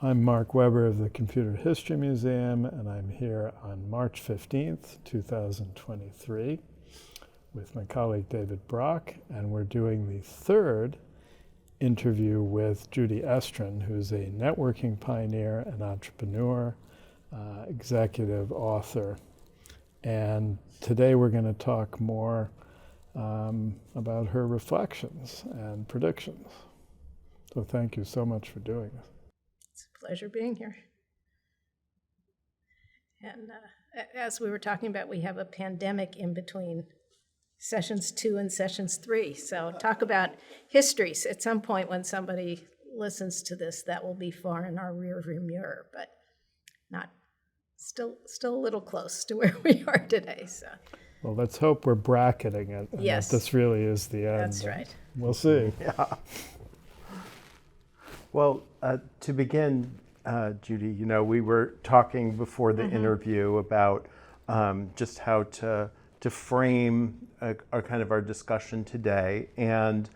I'm Marc Weber of the Computer History Museum, and I'm here on March 15th, 2023, with my colleague David Brock, and we're doing the third interview with Judy Estrin, who's a networking pioneer, an entrepreneur, executive author. And today we're going to talk more about her reflections and predictions. So thank you so much for doing this. It's a pleasure being here. And as we were talking about, we have a pandemic in between sessions 2 and sessions 3. So talk about histories. At some point when somebody listens to this, that will be far in our rearview mirror, but not still a little close to where we are today. So. Well, let's hope we're bracketing it, and yes, that this really is the end. That's right. We'll see. Yeah. Well, to begin, Judy, we were talking before the interview about just how to frame our discussion today. And,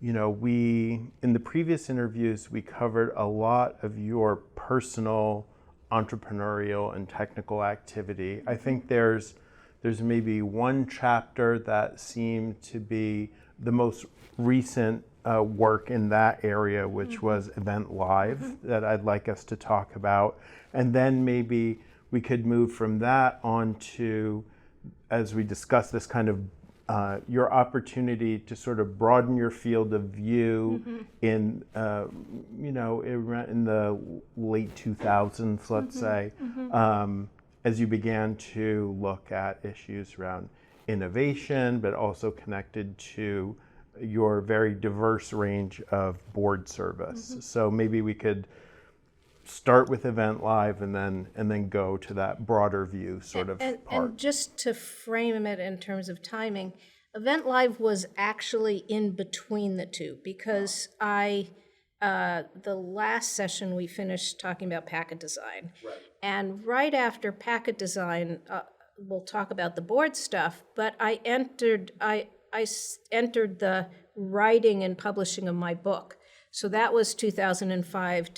we, in the previous interviews, we covered a lot of your personal entrepreneurial and technical activity. I think there's maybe one chapter that seemed to be the most recent work in that area, which was Evntlive, that I'd like us to talk about. And then maybe we could move from that on to, as we discuss this kind of your opportunity to sort of broaden your field of view in, in the late 2000s, let's say, as you began to look at issues around innovation, but also connected to your very diverse range of board service. So maybe we could start with Evntlive and then go to that broader view sort of part. And just to frame it in terms of timing, Evntlive was actually in between the two, because the last session we finished talking about packet design. Right. And right after packet design, we'll talk about the board stuff, but I entered the writing and publishing of my book. So that was 2005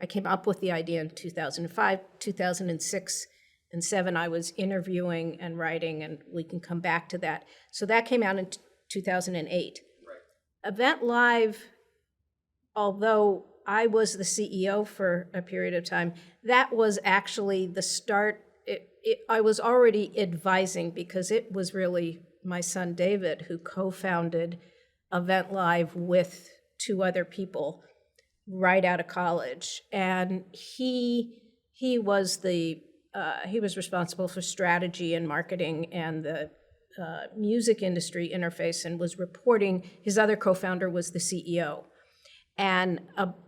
I came up with the idea in 2005, 2006 and 2007, I was interviewing and writing, and we can come back to that. So that came out in 2008. Right. Evntlive, although I was the CEO for a period of time, that was actually the start. I was already advising, because it was really my son David who co-founded Evntlive with 2 other people right out of college, and he was responsible for strategy and marketing and the music industry interface, and was reporting. His other co-founder was the CEO, and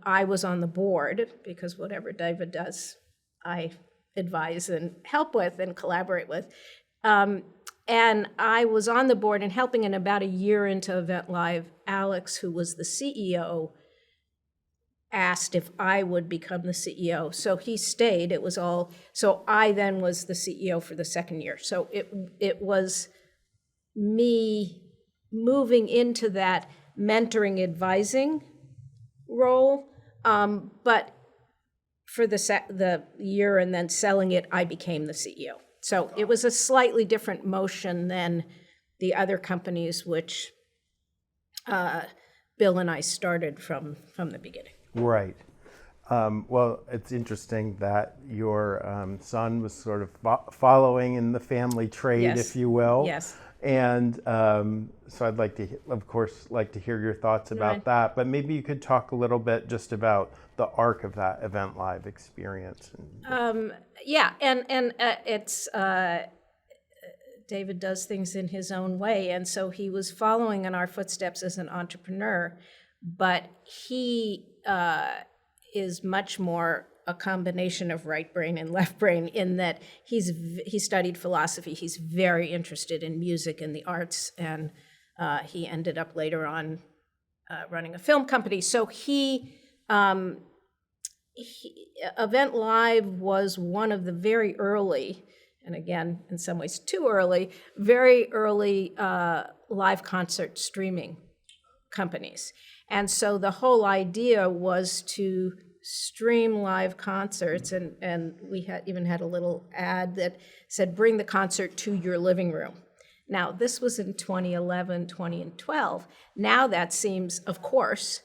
I was on the board, because whatever David does, I advise and help with and collaborate with. And I was on the board and helping, and about a year into Evntlive, Alex, who was the CEO, asked if I would become the CEO. So he stayed. So I then was the CEO for the second year. So it was me moving into that mentoring, advising role, but for the year and then selling it, I became the CEO. So it was a slightly different motion than the other companies, which Bill and I started from the beginning. Right. Well, it's interesting that your son was sort of following in the family trade, yes. if you will. Yes. And so I'd like to, of course, hear your thoughts about that. But maybe you could talk a little bit just about the arc of that Evntlive experience. Yeah, and it's David does things in his own way, and so he was following in our footsteps as an entrepreneur, but he is much more a combination of right brain and left brain, in that he studied philosophy. He's very interested in music and the arts, and he ended up later on running a film company. So Evntlive was one of the very early, and again, in some ways too early, very early live concert streaming companies. And so the whole idea was to stream live concerts, and we even had a little ad that said, bring the concert to your living room. Now, this was in 2011, 2012. Now that seems, of course,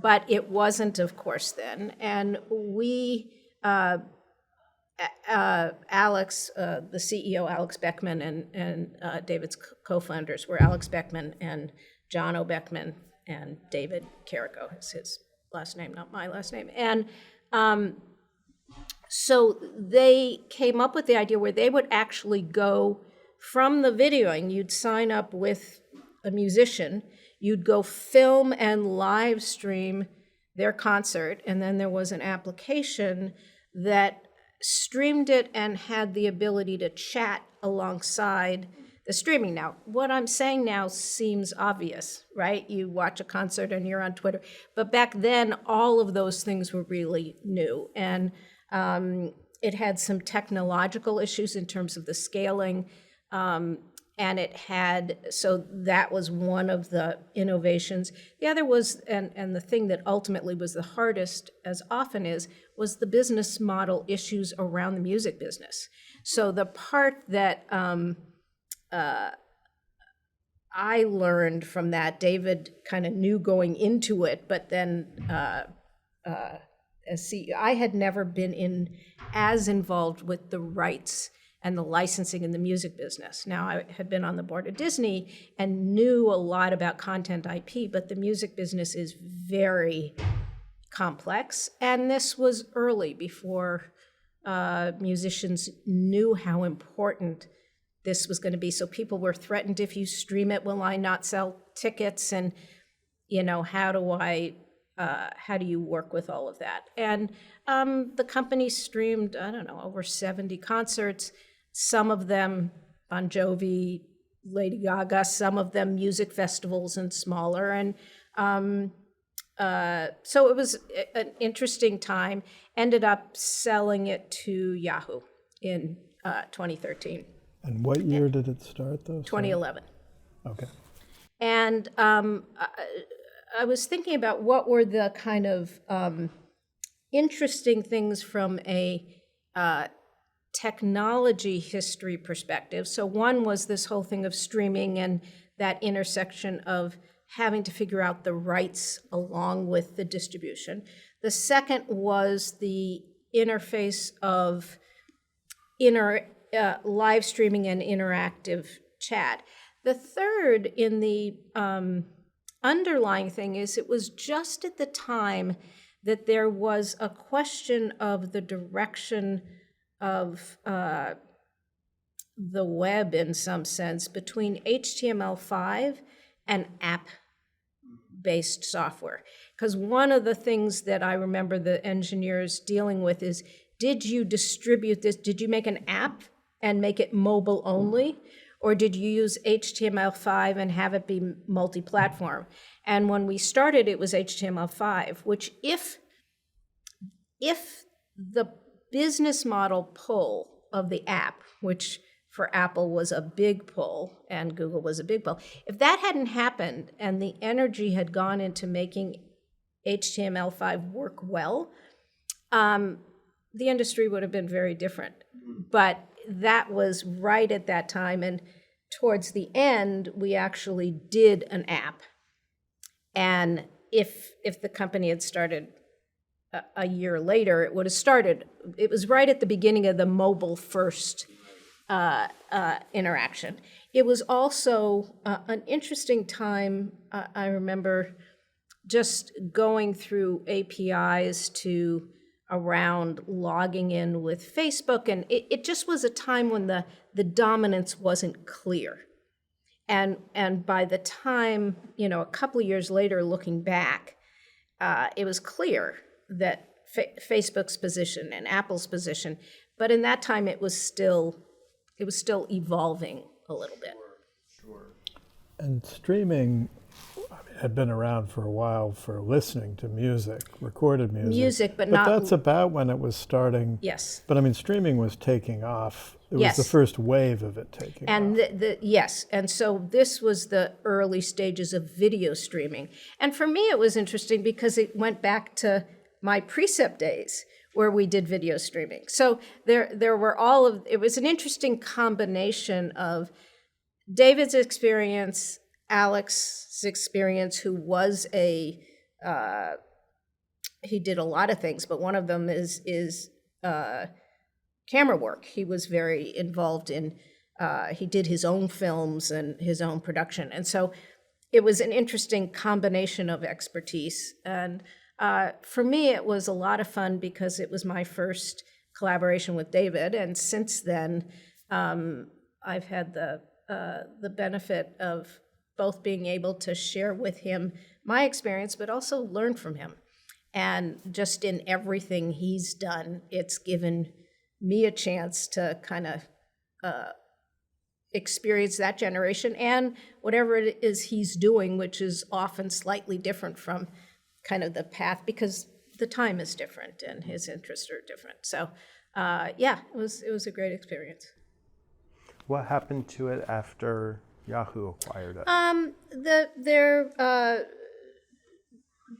but it wasn't, of course, then. And we, Alex, the CEO, Alex Beckman, and David's co-founders were Alex Beckman and John O. Beckman and David Carrico is his last name, not my last name. And so they came up with the idea where they would actually go from the videoing, you'd sign up with a musician, you'd go film and live stream their concert, and then there was an application that streamed it and had the ability to chat alongside the streaming. Now, what I'm saying now seems obvious, right? You watch a concert and you're on Twitter. But back then, all of those things were really new. And it had some technological issues in terms of the scaling. And it had, so that was one of the innovations. The other was, and the thing that ultimately was the hardest, as often is, was the business model issues around the music business. So the part that I learned from that, David kind of knew going into it, but then as CEO, I had never been as involved with the rights and the licensing in the music business. Now, I had been on the board of Disney and knew a lot about content IP, but the music business is very complex, and this was early, before musicians knew how important this was going to be. So people were threatened, if you stream it, will I not sell tickets? And, how do you work with all of that? And the company streamed, I don't know, over 70 concerts, some of them Bon Jovi, Lady Gaga, some of them music festivals and smaller. And so it was an interesting time. Ended up selling it to Yahoo in 2013. And what year did it start, though? 2011. Okay. And I was thinking about what were the kind of interesting things from a technology history perspective. So one was this whole thing of streaming and that intersection of having to figure out the rights along with the distribution. The second was the interface of live streaming and interactive chat. The third in the underlying thing is it was just at the time that there was a question of the direction of the web, in some sense, between HTML5 and app-based software. Because one of the things that I remember the engineers dealing with is, did you distribute this? Did you make an app and make it mobile only? Or did you use HTML5 and have it be multi-platform? And when we started, it was HTML5, which if the business model pull of the app, which for Apple was a big pull and Google was a big pull, if that hadn't happened and the energy had gone into making HTML5 work well, the industry would have been very different. But that was right at that time, and towards the end, we actually did an app. And if the company had started a year later, it would have started. It was right at the beginning of the mobile first interaction. It was also an interesting time. I remember just going through APIs to around logging in with Facebook, and it just was a time when the dominance wasn't clear. And by the time, a couple of years later, looking back, it was clear that Facebook's position and Apple's position, but in that time it was still evolving a little bit. And streaming, had been around for a while for listening to music, recorded music. Music, but not... that's about when it was starting. Yes. But I mean, streaming was taking off. It was Yes. the first wave of it taking And off. yes, and so this was the early stages of video streaming. And for me, it was interesting because it went back to my precept days where we did video streaming. So there were it was an interesting combination of David's experience, Alex's experience, who was he did a lot of things, but one of them is camera work. He was very involved in, he did his own films and his own production. And so it was an interesting combination of expertise. And for me, it was a lot of fun because it was my first collaboration with David. And since then, I've had the benefit of both being able to share with him my experience, but also learn from him. And just in everything he's done, it's given me a chance to kind of experience that generation and whatever it is he's doing, which is often slightly different from kind of the path, because the time is different and his interests are different. So yeah, it was a great experience. What happened to it after Yahoo acquired it?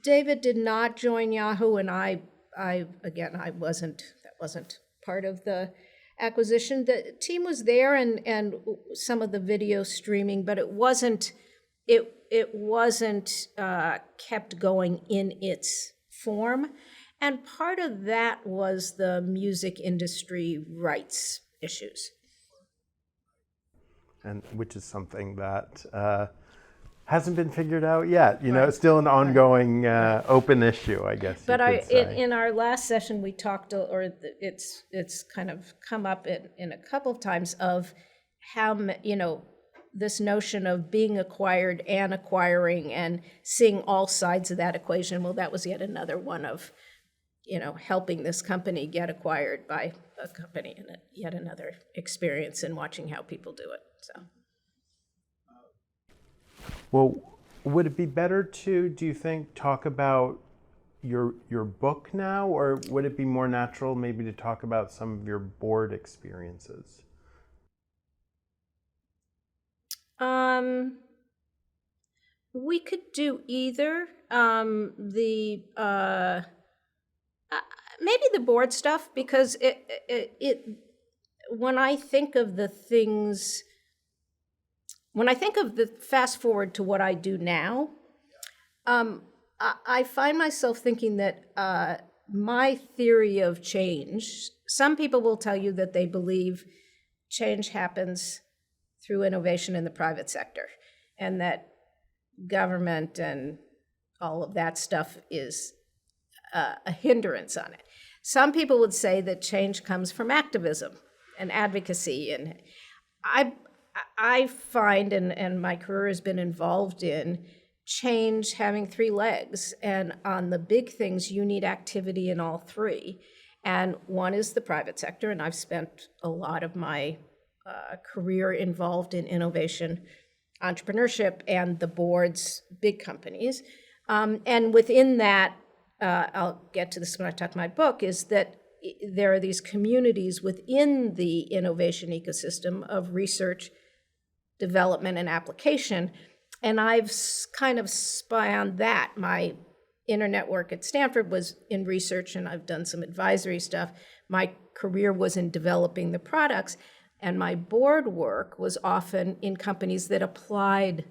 David did not join Yahoo, and that wasn't part of the acquisition. The team was there and some of the video streaming, but it wasn't kept going in its form. And part of that was the music industry rights issues. And which is something that hasn't been figured out yet. You know, Right. it's still an ongoing open issue, I guess. But you could say. in our last session, we talked, it's kind of come up in a couple of times of how, this notion of being acquired and acquiring and seeing all sides of that equation. Well, that was yet another one of, helping this company get acquired by a company, and yet another experience in watching how people do it. So. Well, would it be better to, do you think, talk about your book now, or would it be more natural maybe to talk about some of your board experiences? We could do either. Maybe the board stuff, because it when I think of the things, when I think of the fast forward to what I do now, I find myself thinking that my theory of change, some people will tell you that they believe change happens through innovation in the private sector, and that government and all of that stuff is a hindrance on it. Some people would say that change comes from activism and advocacy, and I find, and my career has been involved in, change having three legs, and on the big things you need activity in all three. And one is the private sector, and I've spent a lot of my career involved in innovation, entrepreneurship, and the boards, big companies. And within that, I'll get to this when I talk my book, is that there are these communities within the innovation ecosystem of research, development, and application. And I've kind of spun that. My internet work at Stanford was in research, and I've done some advisory stuff. My career was in developing the products, and my board work was often in companies that applied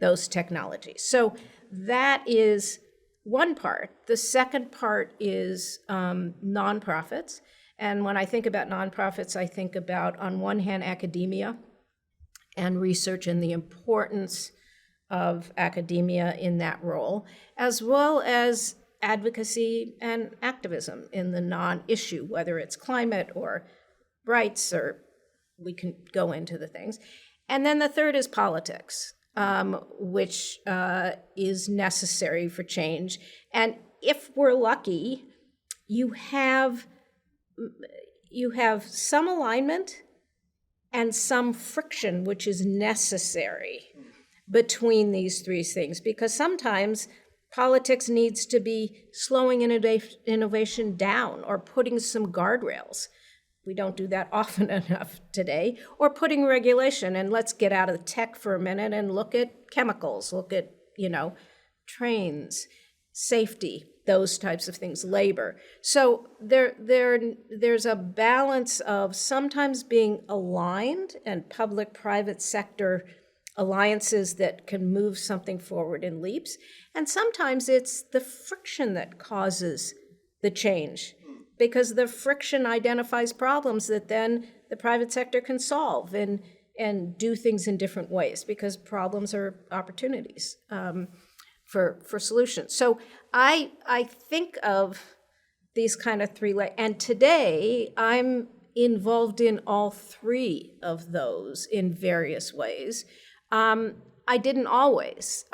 those technologies. So that is one part. The second part is nonprofits. And when I think about nonprofits, I think about, on one hand, academia and research and the importance of academia in that role, as well as advocacy and activism in the non-issue, whether it's climate or rights, or we can go into the things. And then the third is politics, which is necessary for change. And if we're lucky, you have some alignment and some friction, which is necessary. between these three things, because sometimes politics needs to be slowing innovation down or putting some guardrails. We don't do that often enough today, or putting regulation. And let's get out of tech for a minute and look at chemicals, look at, trains, safety, those types of things, labor. So there's a balance of sometimes being aligned and public-private sector alliances that can move something forward in leaps. And sometimes it's the friction that causes the change, because the friction identifies problems that then the private sector can solve and do things in different ways, because problems are opportunities for solutions. So I think of these kind of three and today I'm involved in all three of those in various ways. I didn't always.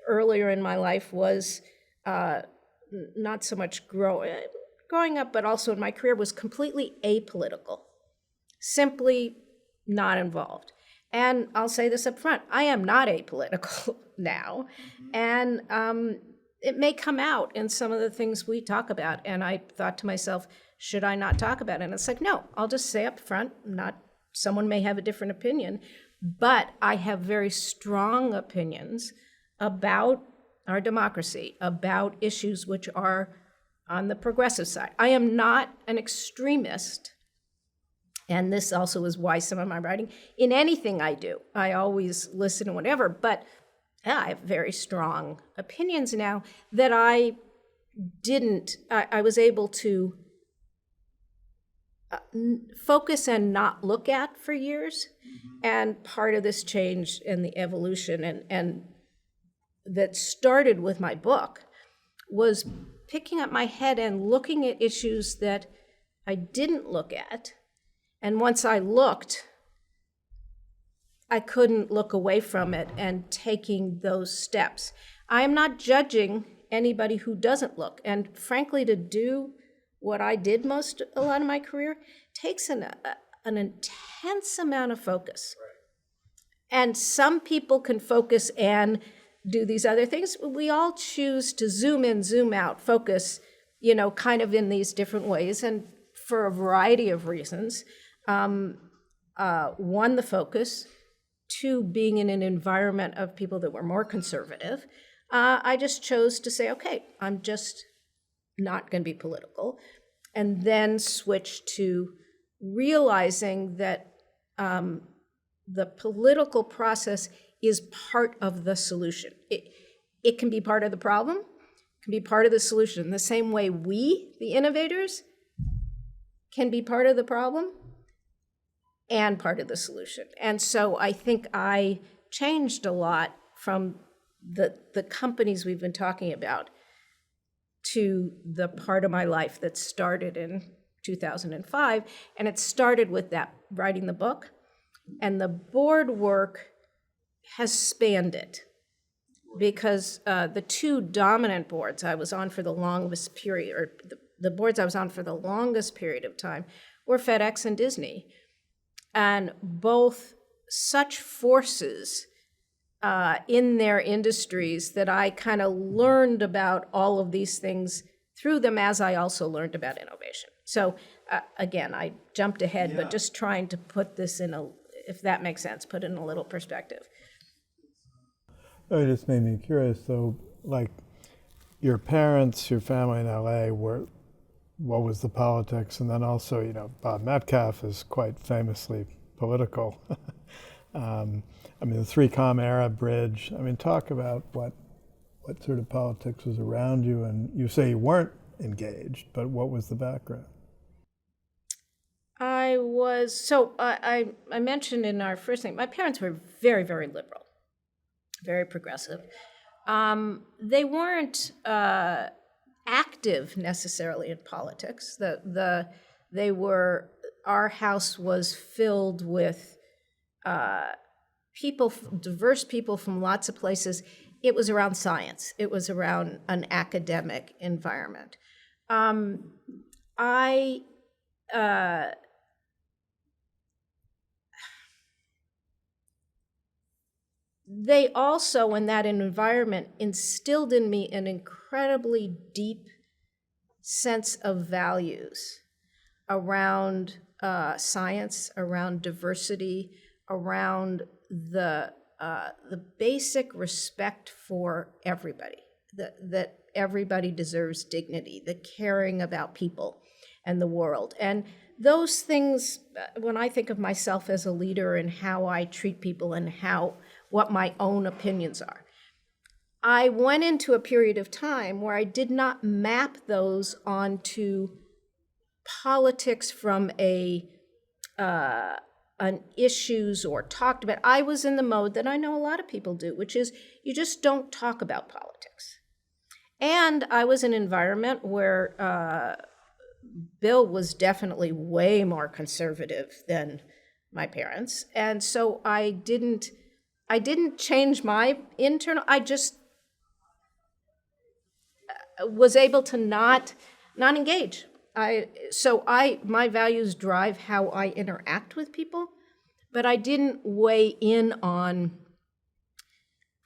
Earlier in my life was not so much growing up, but also in my career was completely apolitical, simply not involved. And I'll say this up front, I am not apolitical now. And it may come out in some of the things we talk about. And I thought to myself, should I not talk about it? And it's like, no, I'll just say up front, someone may have a different opinion, but I have very strong opinions about our democracy, about issues which are on the progressive side. I am not an extremist, and this also is why some of my writing, in anything I do, I always listen to whatever, but I have very strong opinions now that I was able to focus and not look at for years. And part of this change and the evolution and that started with my book was picking up my head and looking at issues that I didn't look at. And once I looked, I couldn't look away from it and taking those steps. I am not judging anybody who doesn't look. And frankly, to do what I did a lot of my career takes an intense amount of focus. Right. And some people can focus and do these other things. We all choose to zoom in, zoom out, focus, kind of in these different ways, and for a variety of reasons. One, the focus. Two, being in an environment of people that were more conservative. I just chose to say, okay, I'm just not going to be political, and then switch to realizing that the political process is part of the solution. It can be part of the problem, can be part of the solution. The same way we, the innovators, can be part of the problem and part of the solution. And so I think I changed a lot from the companies we've been talking about to the part of my life that started in 2005. And it started with that, writing the book. And the board work has spanned it, because the two dominant boards I was on for the longest period, or the boards I was on for the longest period of time, were FedEx and Disney. And both such forces in their industries that I kind of learned about all of these things through them, as I also learned about innovation. So again, I jumped ahead, but just trying to put this if that makes sense, put it in a little perspective. It just made me curious. So, like, your parents, your family in LA, what was the politics? And then also, Bob Metcalfe is quite famously political. The 3Com era bridge. Talk about what sort of politics was around you. And you say you weren't engaged, but what was the background? I mentioned in our first thing, my parents were very, very liberal, very progressive. They weren't active necessarily in politics. Our house was filled with diverse people from lots of places. It was around science. It was around an academic environment. they also, in that environment, instilled in me an incredibly deep sense of values around science, around diversity, around the basic respect for everybody, that everybody deserves dignity, the caring about people and the world. And those things, when I think of myself as a leader and how I treat people and what my own opinions are, I went into a period of time where I did not map those onto politics from an issues or talked about. I was in the mode that I know a lot of people do, which is you just don't talk about politics. And I was in an environment where Bill was definitely way more conservative than my parents. And so I didn't change my internal, I just was able to not engage. My values drive how I interact with people, but I didn't weigh in on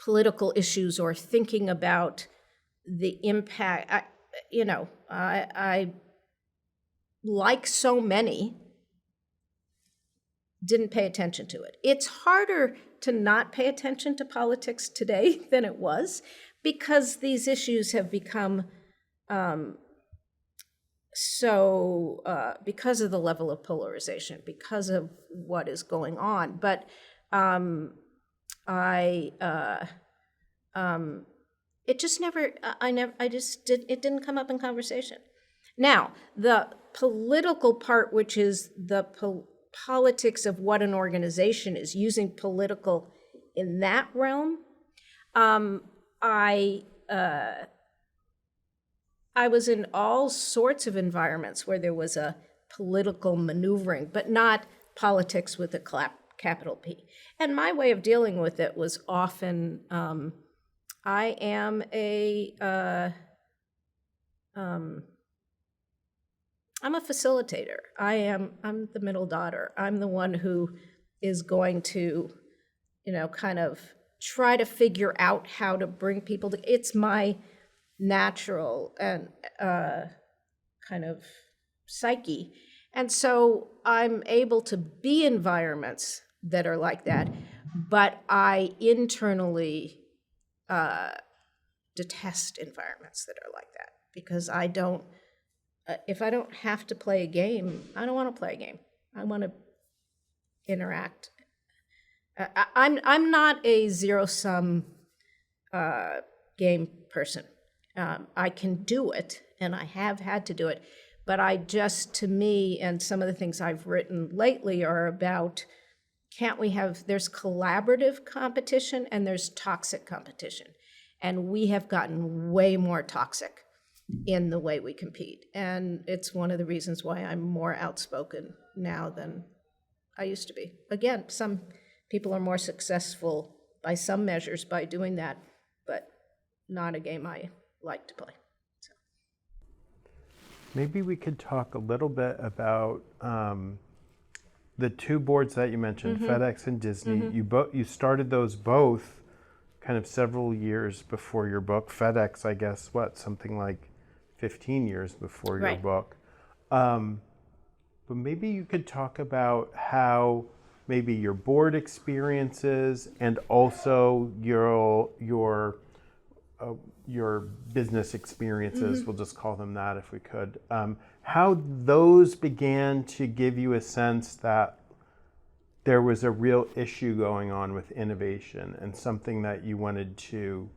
political issues or thinking about the impact. I like so many, didn't pay attention to it. It's harder to not pay attention to politics today than it was, because these issues have become because of the level of polarization, because of what is going on. But it just it didn't come up in conversation. Now, the political part, which is the politics of what an organization is, using political in that realm, I was in all sorts of environments where there was a political maneuvering, but not politics with a capital P. And my way of dealing with it was often, I am I'm a facilitator. I'm the middle daughter. I'm the one who is going to, kind of try to figure out how to bring people to, it's my natural and kind of psyche. And so I'm able to be environments that are like that, but I internally detest environments that are like that, because I don't, if I don't have to play a game, I don't want to play a game. I want to interact. I'm not a zero-sum game person. I can do it, and I have had to do it, but to me, and some of the things I've written lately are about, there's collaborative competition and there's toxic competition. And we have gotten way more toxic in the way we compete. And it's one of the reasons why I'm more outspoken now than I used to be. Again, some people are more successful by some measures by doing that, but not a game I like to play. So. Maybe we could talk a little bit about the two boards that you mentioned, FedEx and Disney. You started those both kind of several years before your book. FedEx, I guess, something like 15 years before your book. But maybe you could talk about how maybe your board experiences and also your business experiences, we'll just call them that if we could, how those began to give you a sense that there was a real issue going on with innovation and something that you wanted to,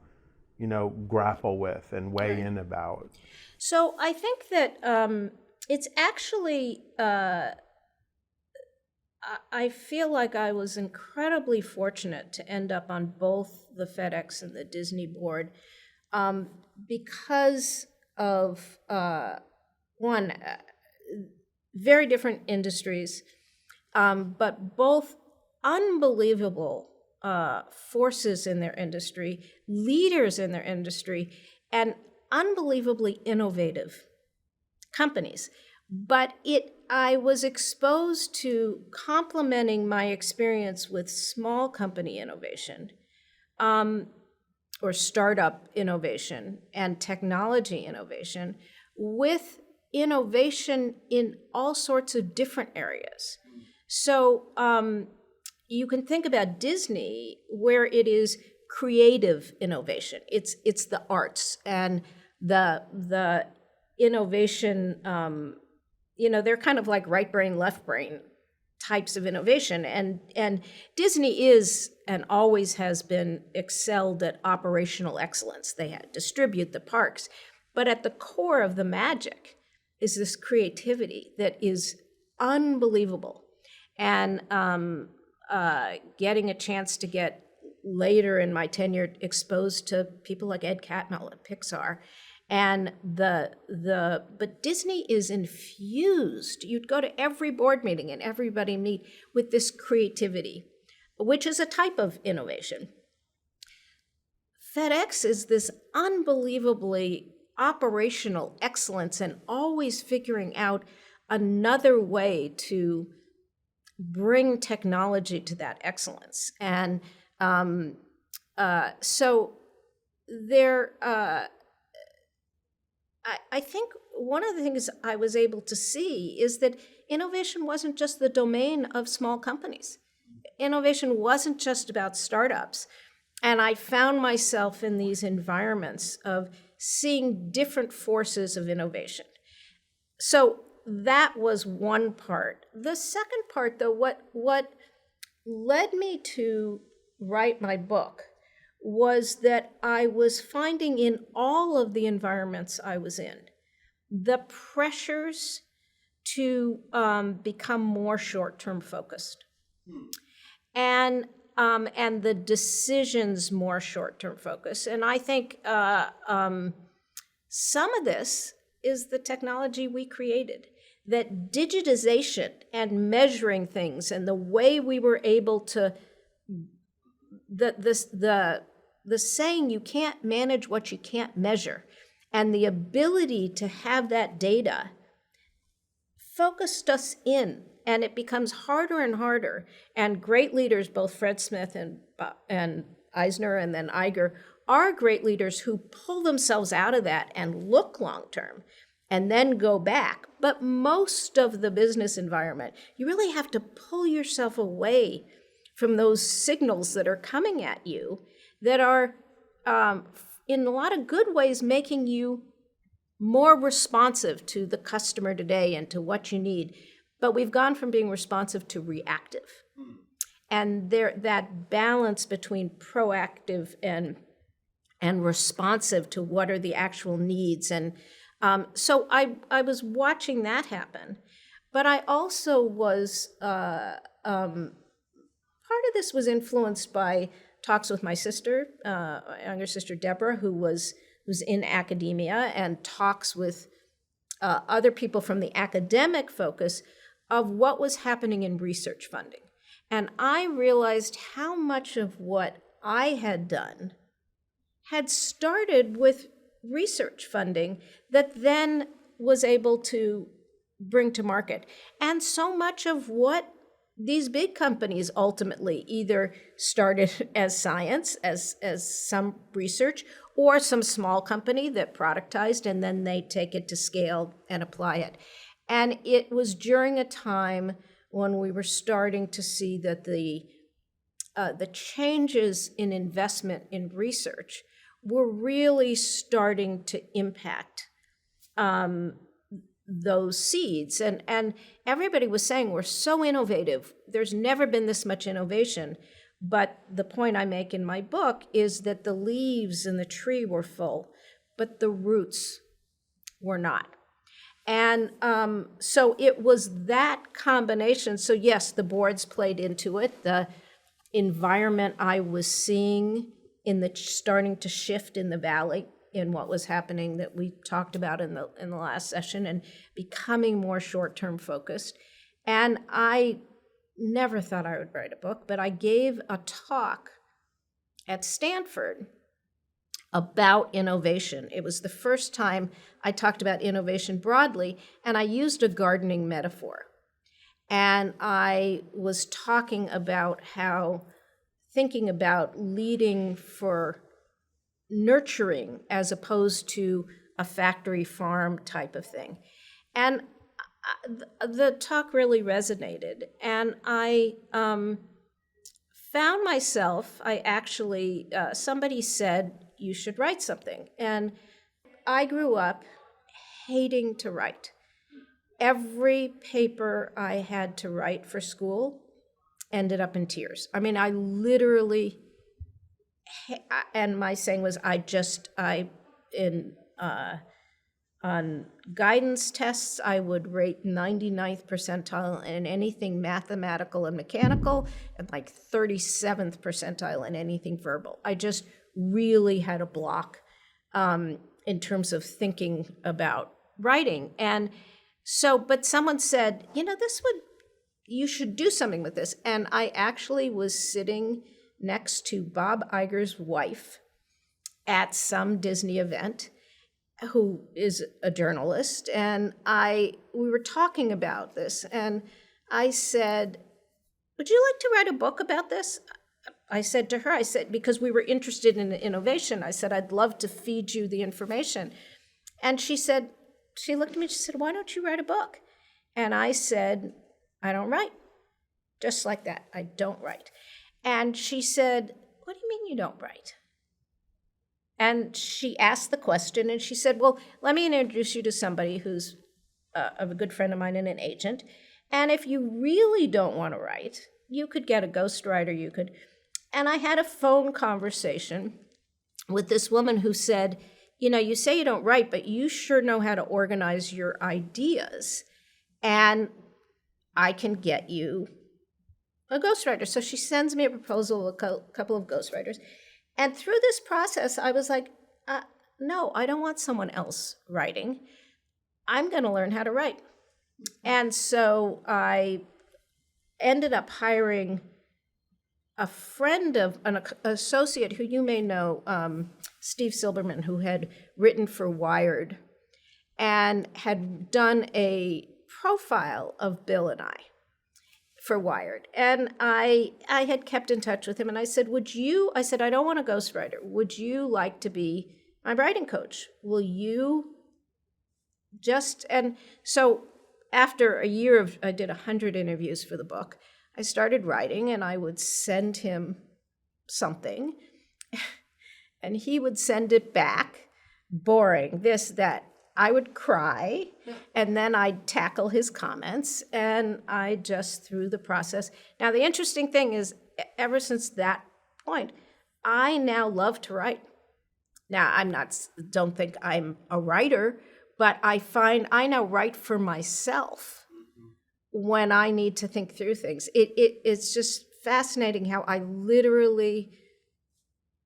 grapple with and weigh in about. So I think that it's actually, I feel like I was incredibly fortunate to end up on both the FedEx and the Disney board because of, one, very different industries, but both unbelievable forces in their industry, leaders in their industry, and unbelievably innovative companies. But I was exposed to complementing my experience with small company innovation or startup innovation and technology innovation with innovation in all sorts of different areas. So you can think about Disney, where it is creative innovation. It's the arts and the innovation. They're kind of like right brain, left brain types of innovation. And Disney is and always has been excelled at operational excellence. They distribute the parks. But at the core of the magic is this creativity that is unbelievable. And getting a chance to get later in my tenure exposed to people like Ed Catmull at Pixar. And but Disney is infused. You'd go to every board meeting and everybody meet with this creativity, which is a type of innovation. FedEx is this unbelievably operational excellence and always figuring out another way to bring technology to that excellence. And so there, I think one of the things I was able to see is that innovation wasn't just the domain of small companies. Innovation wasn't just about startups. And I found myself in these environments of seeing different forces of innovation. So that was one part. The second part, though, what led me to write my book was that I was finding in all of the environments I was in, the pressures to become more short-term focused, and the decisions more short-term focused. And I think some of this is the technology we created, that digitization and measuring things and the way we were able to, the saying you can't manage what you can't measure, and the ability to have that data focused us in, and it becomes harder and harder. And great leaders, both Fred Smith and Eisner and then Iger, are great leaders who pull themselves out of that and look long-term and then go back. But most of the business environment, you really have to pull yourself away from those signals that are coming at you that are, in a lot of good ways, making you more responsive to the customer today and to what you need. But we've gone from being responsive to reactive. And that balance between proactive and responsive to what are the actual needs. And so I was watching that happen. But I also was, part of this was influenced by talks with my sister, younger sister Deborah, who's in academia, and talks with other people from the academic focus of what was happening in research funding. And I realized how much of what I had done had started with research funding that then was able to bring to market. And so much of what these big companies ultimately either started as science, as some research, or some small company that productized, and then they take it to scale and apply it. And it was during a time when we were starting to see that the changes in investment in research were really starting to impact those seeds. And everybody was saying, we're so innovative. There's never been this much innovation. But the point I make in my book is that the leaves in the tree were full, but the roots were not. And so it was that combination. So yes, the boards played into it. The environment I was seeing in the starting to shift in the valley, in what was happening that we talked about in the last session, and becoming more short-term focused. And I never thought I would write a book, but I gave a talk at Stanford about innovation. It was the first time I talked about innovation broadly, and I used a gardening metaphor. And I was talking about how thinking about leading for nurturing as opposed to a factory farm type of thing. And the talk really resonated. And I found myself, I actually, somebody said, you should write something. And I grew up hating to write. Every paper I had to write for school ended up in tears. I mean, I literally, and my saying was, on guidance tests, I would rate 99th percentile in anything mathematical and mechanical, and like 37th percentile in anything verbal. I just really had a block in terms of thinking about writing. And so, but someone said, you should do something with this. And I actually was sitting next to Bob Iger's wife at some Disney event, who is a journalist, and we were talking about this, and I said, would you like to write a book about this? I said to her, because we were interested in innovation, I said, I'd love to feed you the information. And she looked at me, she said, why don't you write a book? And I said, I don't write. Just like that, I don't write. And she said, what do you mean you don't write? And she asked the question, and she said, well, let me introduce you to somebody who's a good friend of mine and an agent. And if you really don't want to write, you could get a ghostwriter, And I had a phone conversation with this woman who said, you say you don't write, but you sure know how to organize your ideas. And I can get you a ghostwriter. So she sends me a proposal, a couple of ghostwriters. And through this process, I was like, no, I don't want someone else writing. I'm going to learn how to write. And so I ended up hiring a friend of an associate who you may know, Steve Silberman, who had written for Wired and had done a profile of Bill and I for Wired. And I had kept in touch with him, and I said, I don't want a ghostwriter. Would you like to be my writing coach? Will you and so after a year I did 100 interviews for the book, I started writing, and I would send him something, and he would send it back, boring, this, that. I would cry, and then I'd tackle his comments, and I just through the process. Now, the interesting thing is, ever since that point, I now love to write. Now, don't think I'm a writer, but I find I now write for myself when I need to think through things. It's just fascinating how I literally,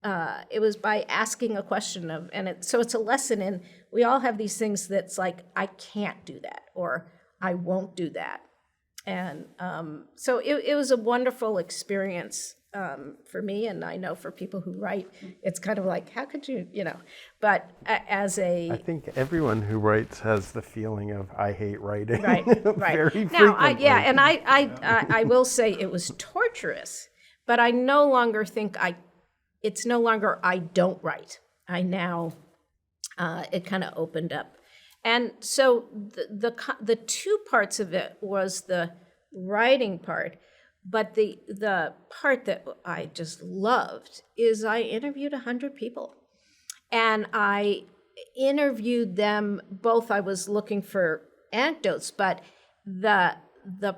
it was by asking a question so it's a lesson in, we all have these things that's like, I can't do that, or I won't do that. And so it was a wonderful experience for me, and I know for people who write, it's kind of like, how could you, but I think everyone who writes has the feeling of, I hate writing. Right. Very now, frequently. and I will say it was torturous, but I no longer think it's no longer I don't write. I now, it kind of opened up. And so the two parts of it was the writing part, but the part that I just loved is I interviewed 100 people. And I interviewed them both, I was looking for anecdotes, but the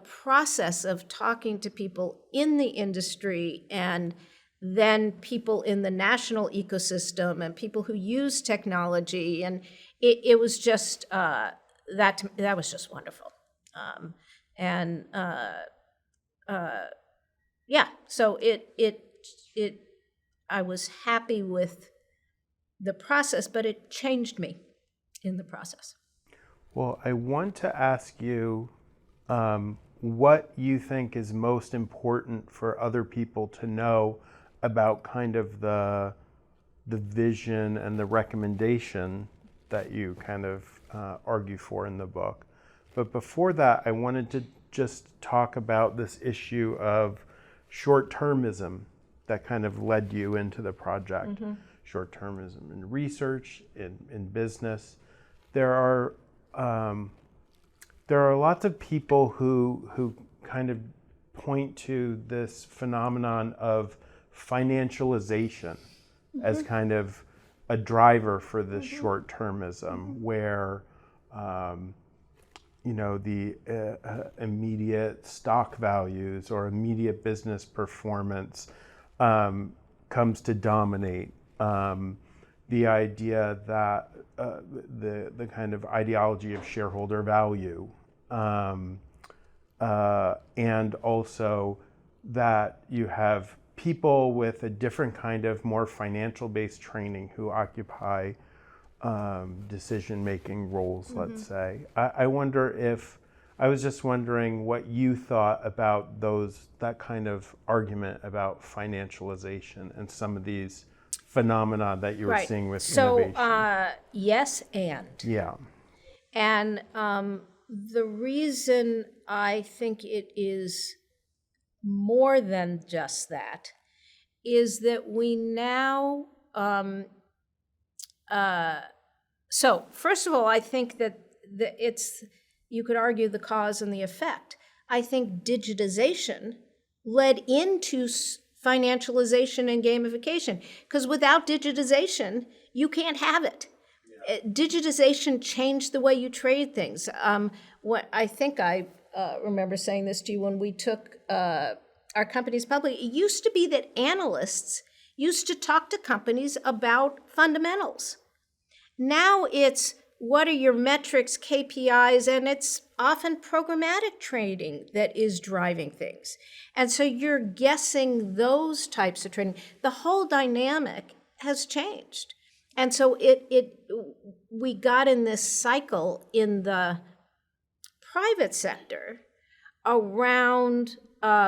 process of talking to people in the industry, and then people in the national ecosystem, and people who use technology, and it was just that was just wonderful, So I was happy with the process, but it changed me in the process. Well, I want to ask you what you think is most important for other people to know about kind of the vision and the recommendation that you kind of argue for in the book. But before that, I wanted to just talk about this issue of short-termism that kind of led you into the project. Short-termism in research, in business. There are lots of people who kind of point to this phenomenon of financialization as kind of a driver for this short-termism, where the immediate stock values or immediate business performance comes to dominate. The idea that the kind of ideology of shareholder value, and also that you have people with a different kind of more financial-based training who occupy decision-making roles, let's say. I was just wondering what you thought about that kind of argument about financialization and some of these phenomena that you were seeing with innovation. So, yes, and. Yeah. And the reason I think it is more than just that is that we now, so first of all, I think that you could argue the cause and the effect. I think digitization led into financialization and gamification, because without digitization, you can't have it. Digitization changed the way you trade things. What I think I remember saying this to you when we took our companies public. It used to be that analysts used to talk to companies about fundamentals. Now it's what are your metrics, KPIs, and it's often programmatic trading that is driving things. And so you're guessing those types of trading. The whole dynamic has changed. And so we got in this cycle in the private sector around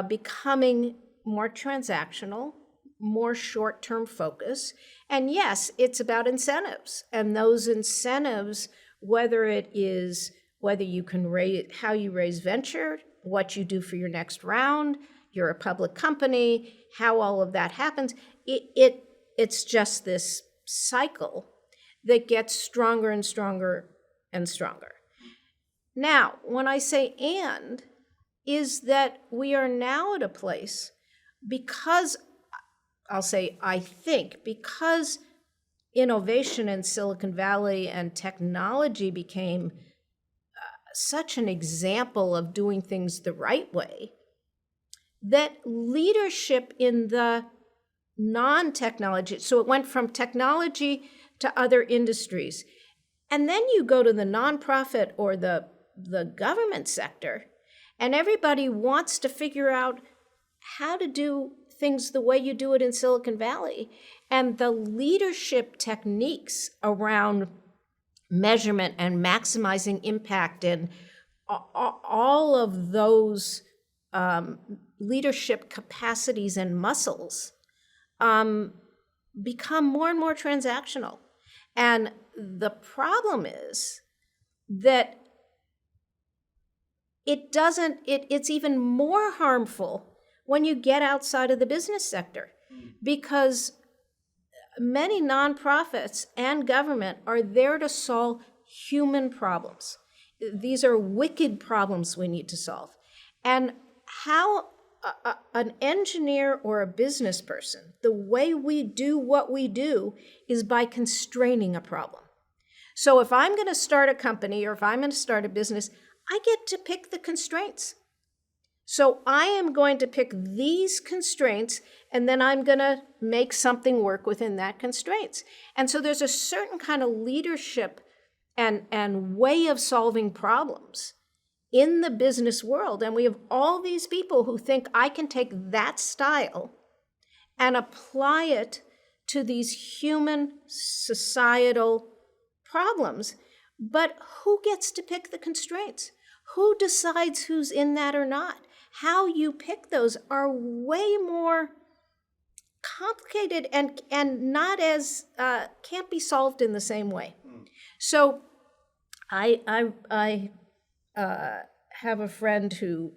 becoming more transactional, more short-term focus. And yes, it's about incentives. And those incentives, whether you can raise, how you raise venture, what you do for your next round, you're a public company, how all of that happens, it's just this cycle that gets stronger and stronger and stronger. Now, when I say and, is that we are now at a place, because I think because innovation in Silicon Valley and technology became such an example of doing things the right way, that leadership in the non-technology, so it went from technology to other industries. And then you go to the nonprofit or the government sector, and everybody wants to figure out how to do things the way you do it in Silicon Valley. And the leadership techniques around measurement and maximizing impact and all of those leadership capacities and muscles become more and more transactional. And the problem is that it's even more harmful when you get outside of the business sector, because many nonprofits and government are there to solve human problems. These are wicked problems we need to solve. And how an engineer or a business person, the way we do what we do is by constraining a problem. So if I'm going to start a company or if I'm going to start a business, I get to pick the constraints. So I am going to pick these constraints, and then I'm going to make something work within that constraints. And so there's a certain kind of leadership and way of solving problems in the business world. And we have all these people who think I can take that style and apply it to these human societal problems. But who gets to pick the constraints? Who decides who's in that or not? How you pick those are way more complicated and not as, can't be solved in the same way. So I have a friend who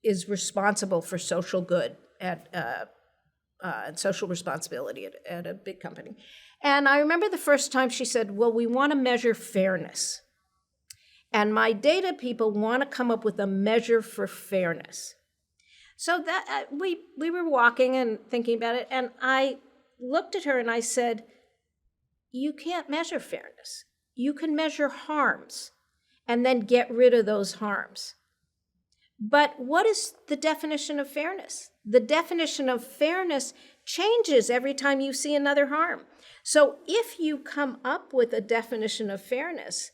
is responsible for social good at and social responsibility at a big company. And I remember the first time she said, well, we want to measure fairness. And my data people want to come up with a measure for fairness. So that we were walking and thinking about it, and I looked at her and I said, you can't measure fairness. You can measure harms and then get rid of those harms. But what is the definition of fairness? The definition of fairness changes every time you see another harm. So if you come up with a definition of fairness,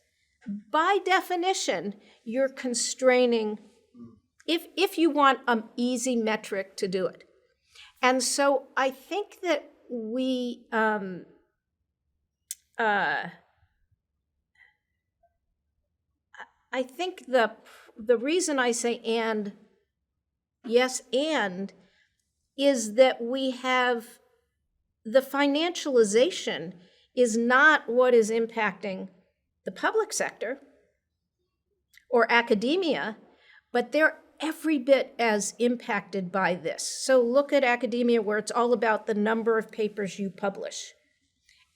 by definition, you're constraining, if you want an easy metric to do it. And so I think that we, I think the reason I say and, yes, and, is that we have the financialization is not what is impacting the public sector or academia, but they're every bit as impacted by this. So look at academia, where it's all about the number of papers you publish.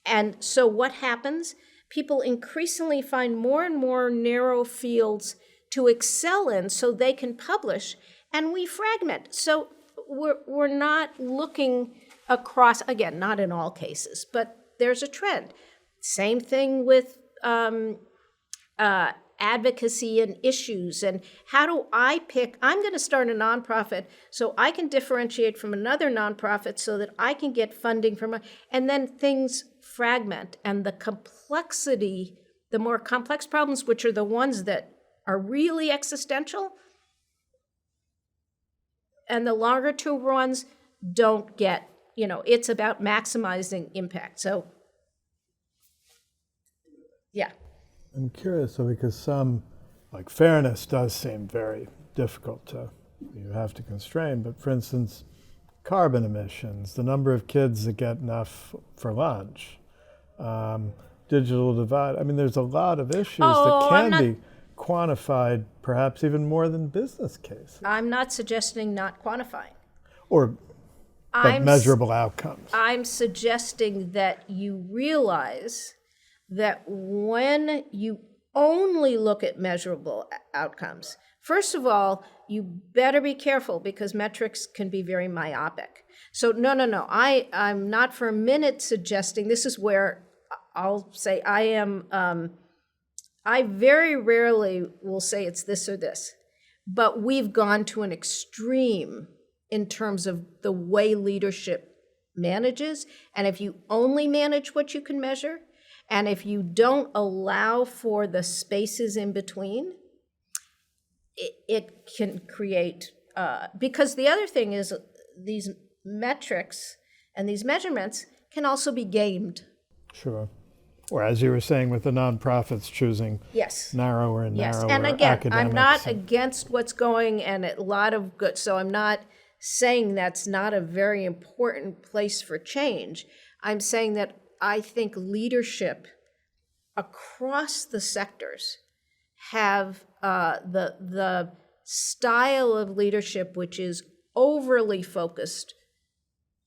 And so what happens? People increasingly find more and more narrow fields to excel in so they can publish, and we fragment. So we're not looking across, again, not in all cases, but there's a trend. Same thing with advocacy and issues, and how do I pick, I'm going to start a nonprofit so I can differentiate from another nonprofit so that I can get funding from, and then things fragment, and the complexity, the more complex problems, which are the ones that are really existential, and the longer term ones don't get, it's about maximizing impact. So, yeah. I'm curious, so because some, like fairness does seem very difficult to, you have to constrain, but for instance, carbon emissions, the number of kids that get enough for lunch, digital divide, I mean, there's a lot of issues that can be quantified, perhaps even more than business cases. I'm not suggesting not quantifying. But measurable outcomes. I'm suggesting that you realize that when you only look at measurable outcomes, first of all, you better be careful because metrics can be very myopic. So no, I'm not for a minute suggesting, this is where I'll say I very rarely will say it's this or this, but we've gone to an extreme in terms of the way leadership manages. And if you only manage what you can measure, and if you don't allow for the spaces in between, it can create, because the other thing is these metrics and these measurements can also be gamed. Sure. Or as you were saying with the nonprofits choosing narrower and narrower and again, academics. I'm not against what's going, and a lot of good, so I'm not saying that's not a very important place for change. I'm saying that I think leadership across the sectors have the style of leadership which is overly focused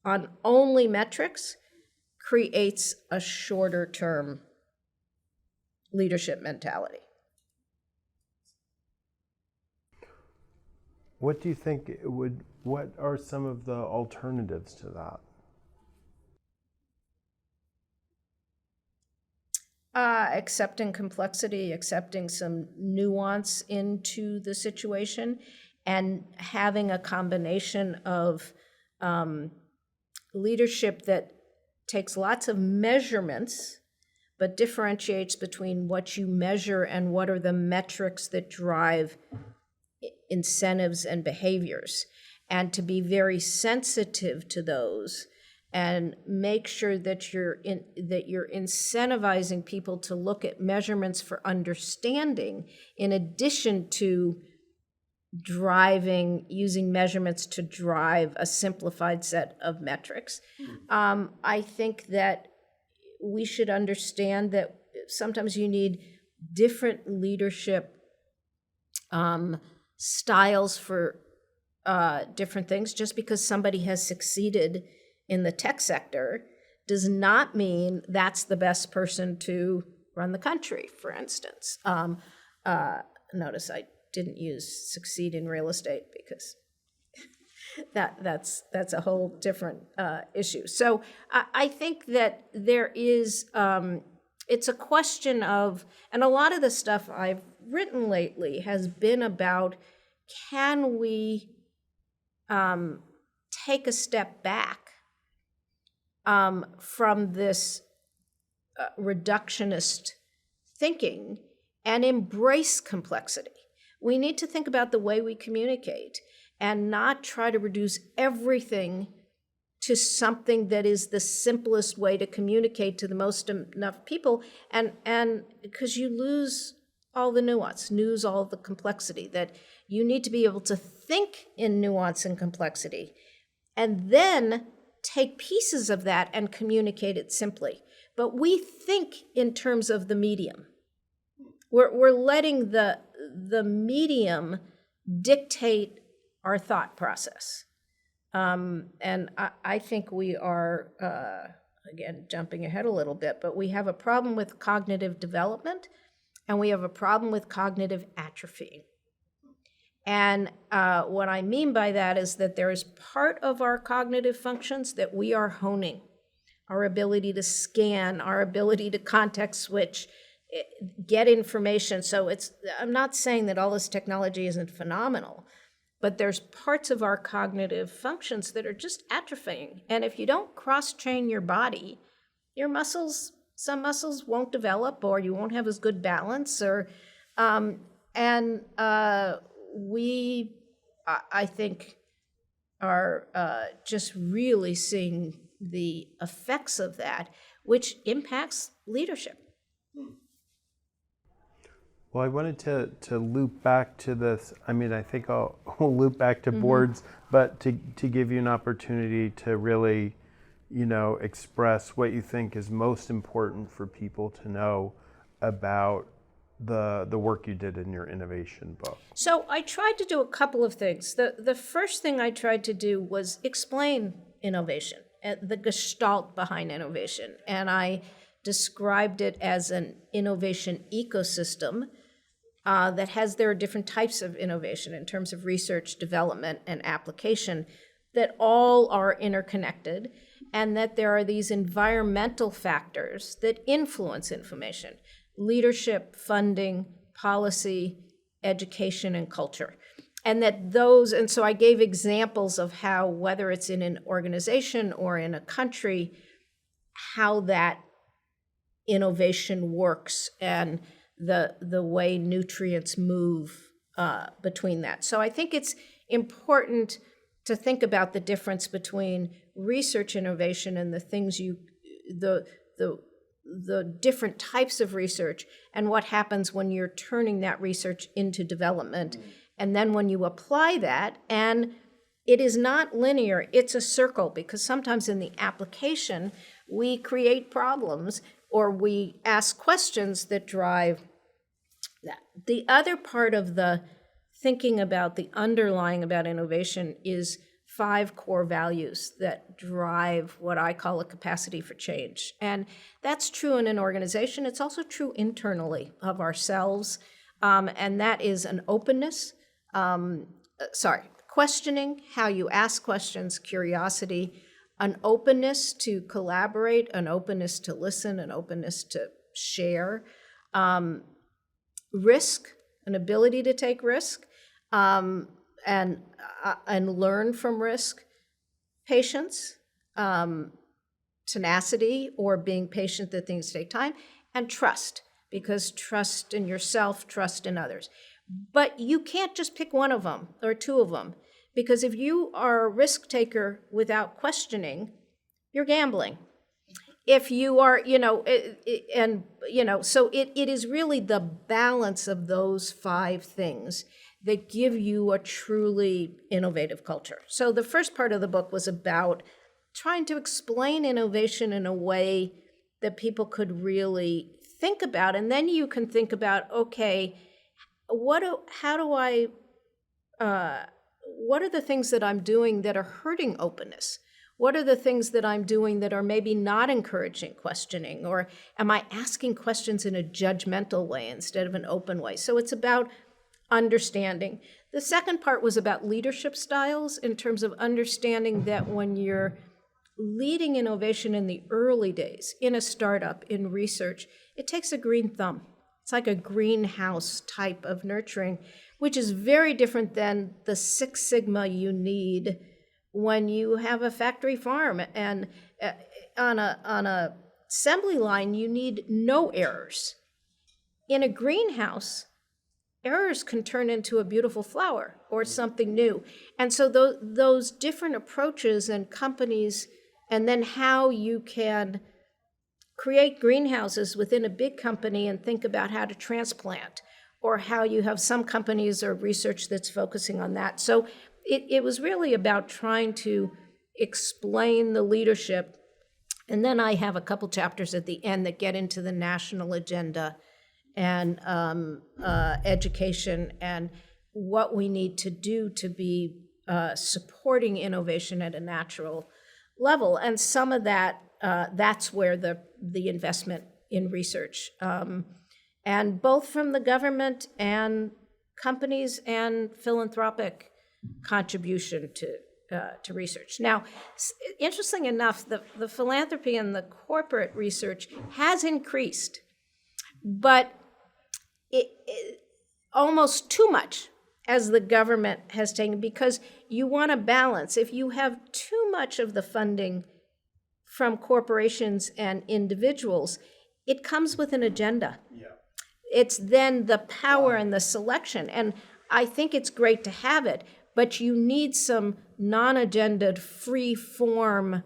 on only metrics creates a shorter term leadership mentality. What do you think what are some of the alternatives to that? Accepting complexity, accepting some nuance into the situation, and having a combination of leadership that takes lots of measurements, but differentiates between what you measure and what are the metrics that drive incentives and behaviors, and to be very sensitive to those and make sure that you're incentivizing people to look at measurements for understanding in addition to using measurements to drive a simplified set of metrics. I think that we should understand that sometimes you need different leadership styles for different things. Just because somebody has succeeded in the tech sector does not mean that's the best person to run the country, for instance. Notice I didn't use succeed in real estate because that's a whole different issue. So I think that there is, it's a question of, and a lot of the stuff I've written lately has been about, can we take a step back from this reductionist thinking and embrace complexity. We need to think about the way we communicate and not try to reduce everything to something that is the simplest way to communicate to the most enough people, and because you lose all the nuance, lose all the complexity, that you need to be able to think in nuance and complexity, and then take pieces of that and communicate it simply. But we think in terms of the medium. We're letting the medium dictate our thought process. And I think we are, again, jumping ahead a little bit, but we have a problem with cognitive development, and we have a problem with cognitive atrophy. And what I mean by that is that there is part of our cognitive functions that we are honing. Our ability to scan, our ability to context switch, get information. So I'm not saying that all this technology isn't phenomenal, but there's parts of our cognitive functions that are just atrophying. And if you don't cross-train your body, your muscles, some muscles won't develop, or you won't have as good balance, or we, I think, are just really seeing the effects of that, which impacts leadership. Well, I wanted to loop back to this. I mean, I think we'll loop back to boards, but to give you an opportunity to really, express what you think is most important for people to know about the work you did in your innovation book. So I tried to do a couple of things. The first thing I tried to do was explain innovation, the gestalt behind innovation. And I described it as an innovation ecosystem that there are different types of innovation in terms of research, development, and application that all are interconnected, and that there are these environmental factors that influence information: leadership, funding, policy, education, and culture. And and so I gave examples of how, whether it's in an organization or in a country, how that innovation works and the way nutrients move between that. So I think it's important to think about the difference between research innovation and the things the different types of research, and what happens when you're turning that research into development. And then when you apply that, and it is not linear, it's a circle, because sometimes in the application, we create problems or we ask questions that drive that. The other part of the thinking about the underlying about innovation is 5 core values that drive what I call a capacity for change. And that's true in an organization. It's also true internally of ourselves. And that is an openness, questioning, how you ask questions, curiosity, an openness to collaborate, an openness to listen, an openness to share, risk, an ability to take risk, and learn from risk, patience, tenacity, or being patient that things take time, and trust, because trust in yourself, trust in others. But you can't just pick one of them or 2 of them, because if you are a risk taker without questioning, you're gambling. If you are, so it is really the balance of those 5 things that give you a truly innovative culture. So the first part of the book was about trying to explain innovation in a way that people could really think about. And then you can think about, okay, what are the things that I'm doing that are hurting openness? What are the things that I'm doing that are maybe not encouraging questioning? Or am I asking questions in a judgmental way instead of an open way? So it's about understanding. The second part was about leadership styles, in terms of understanding that when you're leading innovation in the early days, in a startup, in research, it takes a green thumb. It's like a greenhouse type of nurturing, which is very different than the Six Sigma you need when you have a factory farm. And on a assembly line, you need no errors. In a greenhouse, errors can turn into a beautiful flower or something new. And so those different approaches and companies, and then how you can create greenhouses within a big company and think about how to transplant, or how you have some companies or research that's focusing on that. So it was really about trying to explain the leadership. And then I have a couple chapters at the end that get into the national agenda and education and what we need to do to be supporting innovation at a natural level. And some of that, that's where the investment in research, and both from the government and companies and philanthropic contribution to research. Now, interesting enough, the philanthropy and the corporate research has increased, but it almost too much as the government has taken, because you want to balance. If you have too much of the funding from corporations and individuals, it comes with an agenda. Yeah. It's then the power and the selection. And I think it's great to have it, but you need some non-agendaed, free-form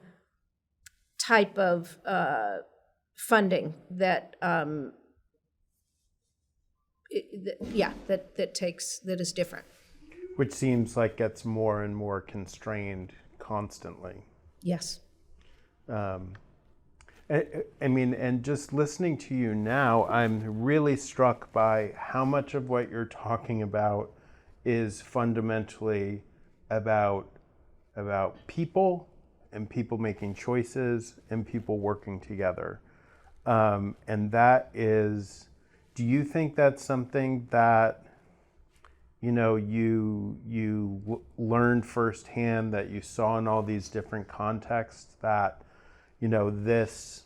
type of funding that, that is different. Which seems like gets more and more constrained constantly. Yes. I mean, and just listening to you now, I'm really struck by how much of what you're talking about is fundamentally about people and people making choices and people working together. And that is, do you think that's something that, you know, you learned firsthand, that you saw in all these different contexts, that, you know, these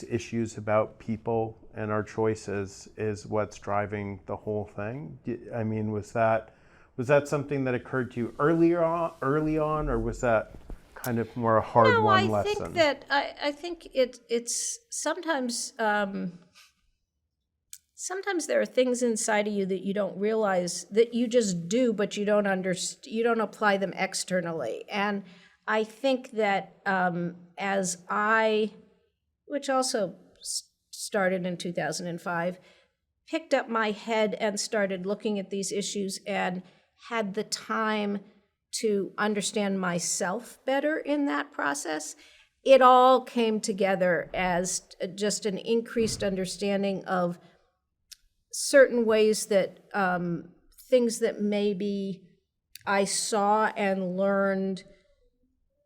issues about people and our choices is what's driving the whole thing? I mean, was that something that occurred to you early on, or was that kind of more a hard-won lesson? I think it's sometimes. Sometimes there are things inside of you that you don't realize, that you just do, but you don't apply them externally. And I think that which also started in 2005, picked up my head and started looking at these issues and had the time to understand myself better in that process, it all came together as just an increased understanding of certain ways that things that maybe I saw and learned,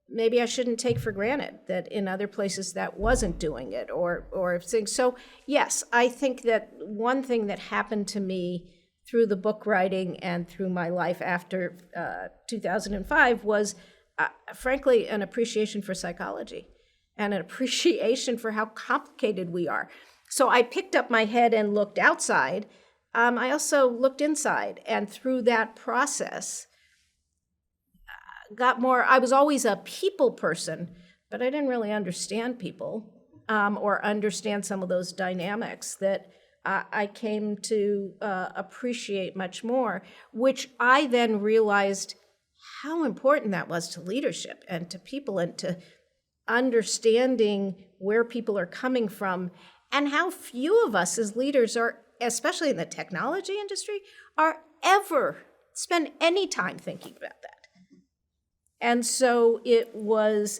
maybe I shouldn't take for granted, that in other places that wasn't doing it, or things. So yes, I think that one thing that happened to me through the book writing and through my life after 2005 was, frankly, an appreciation for psychology and an appreciation for how complicated we are. So I picked up my head and looked outside. I also looked inside, and through that process, got more. I was always a people person, but I didn't really understand people or understand some of those dynamics that I came to appreciate much more, which I then realized how important that was to leadership and to people and to understanding where people are coming from, and how few of us as leaders are, especially in the technology industry, are ever spend any time thinking about that. And so it was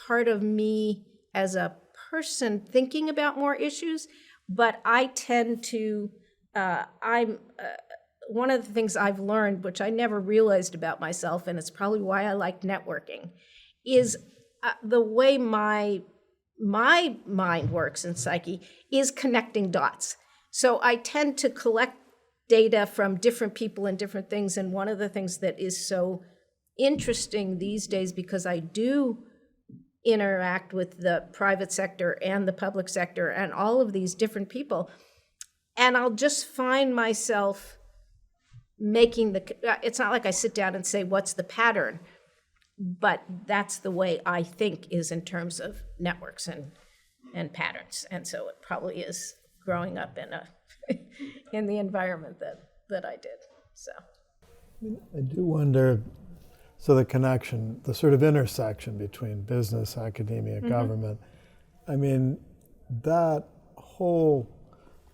part of me as a person thinking about more issues, but I tend to, one of the things I've learned, which I never realized about myself, and it's probably why I like networking, is the way my mind works in psyche is connecting dots. So I tend to collect data from different people and different things, and one of the things that is so interesting these days, because I do interact with the private sector and the public sector and all of these different people, and I'll just find myself making it's not like I sit down and say, what's the pattern? But that's the way I think, is in terms of networks and patterns. And so it probably is growing up in the environment that I did. So I do wonder, so the connection, the sort of intersection between business, academia, government, I mean, that whole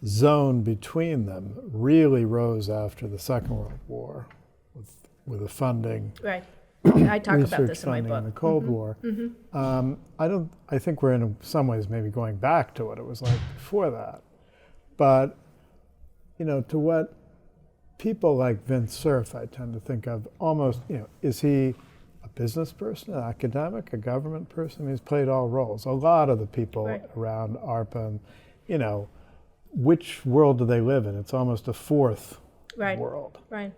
zone between them really rose after the Second World War with the funding. Right. I talk about research this in my funding book. in the Cold War. I think we're in some ways maybe going back to what it was like before that. But, to what people like Vint Cerf, I tend to think of almost, is he a business person, an academic, a government person? He's played all roles. A lot of the people around ARPA, which world do they live in? It's almost a fourth world. Right.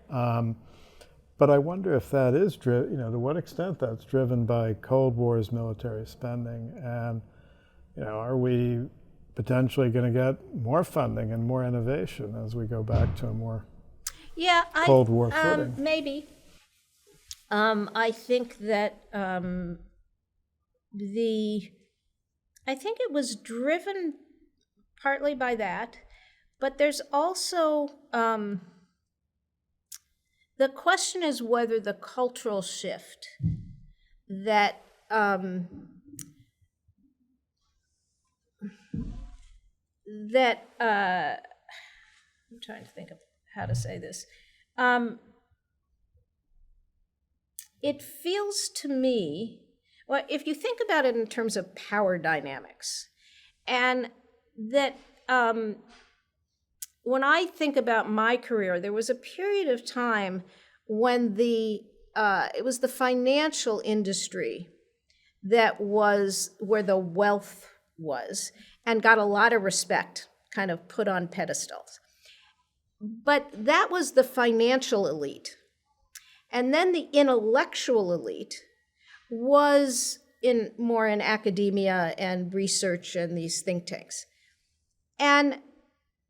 But I wonder if that is driven, to what extent that's driven by Cold War's military spending, and, are we potentially going to get more funding and more innovation as we go back to a more Cold War footing? Maybe. I think that I think it was driven partly by that, but there's also the question is whether the cultural shift that I'm trying to think of how to say this. It feels to me, well, if you think about it in terms of power dynamics, and that when I think about my career, there was a period of time when it was the financial industry that was where the wealth was and got a lot of respect kind of put on pedestals. But that was the financial elite. And then the intellectual elite was more in academia and research and these think tanks. And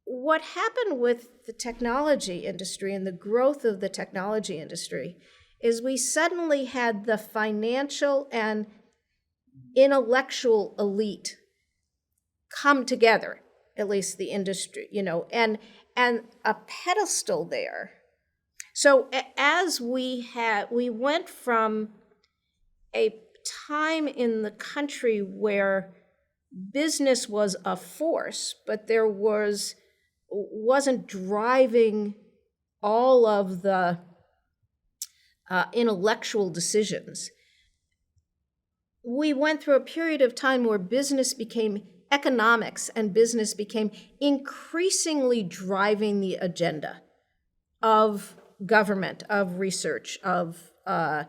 what happened with the technology industry and the growth of the technology industry is we suddenly had the financial and intellectual elite come together, at least the industry, and a pedestal there. So as we went from a time in the country where business was a force, but there wasn't driving all of the intellectual decisions. We went through a period of time where business became economics, and business became increasingly driving the agenda of government, of research, of the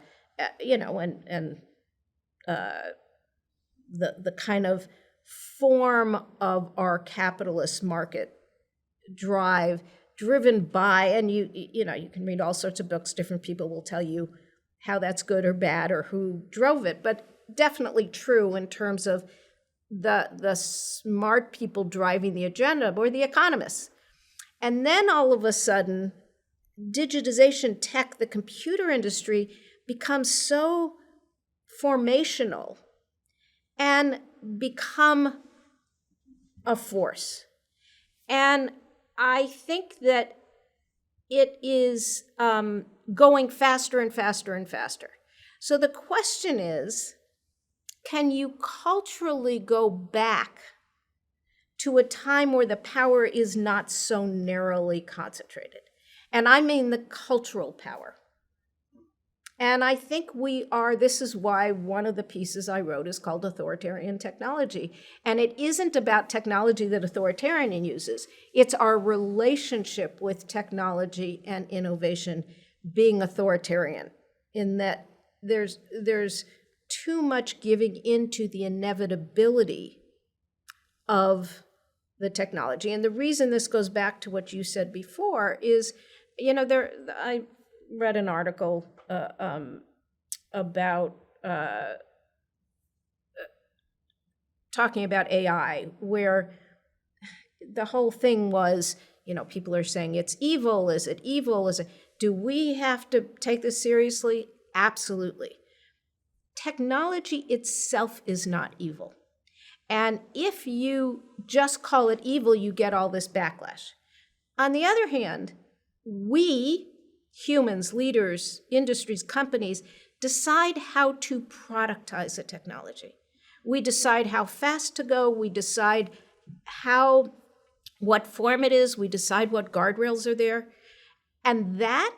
kind of form of our capitalist market driven by, and you can read all sorts of books, different people will tell you how that's good or bad or who drove it, but definitely true in terms of the smart people driving the agenda were the economists. And then all of a sudden, digitization, tech, the computer industry becomes so formational and become a force. And I think that it is going faster and faster and faster. So the question is, can you culturally go back to a time where the power is not so narrowly concentrated? And I mean the cultural power. And I think this is why one of the pieces I wrote is called Authoritarian Technology. And it isn't about technology that authoritarian uses. It's our relationship with technology and innovation being authoritarian, in that there's too much giving into the inevitability of the technology. And the reason this goes back to what you said before is, I read an article about talking about AI, where the whole thing was, people are saying it's evil. Is it evil? Do we have to take this seriously? Absolutely. Technology itself is not evil. And if you just call it evil, you get all this backlash. On the other hand, we, humans, leaders, industries, companies, decide how to productize the technology. We decide how fast to go. We decide what form it is. We decide what guardrails are there. And that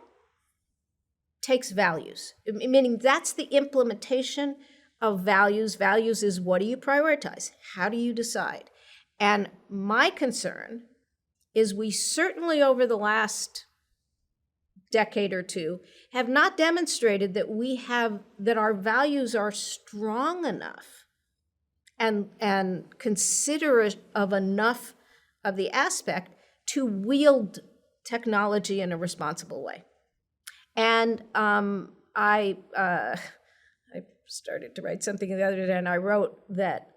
takes values, meaning that's the implementation of values. Values is, what do you prioritize? How do you decide? And my concern is we certainly over the last decade or two have not demonstrated that our values are strong enough and considerate of enough of the aspect to wield technology in a responsible way. And I started to write something the other day, and I wrote that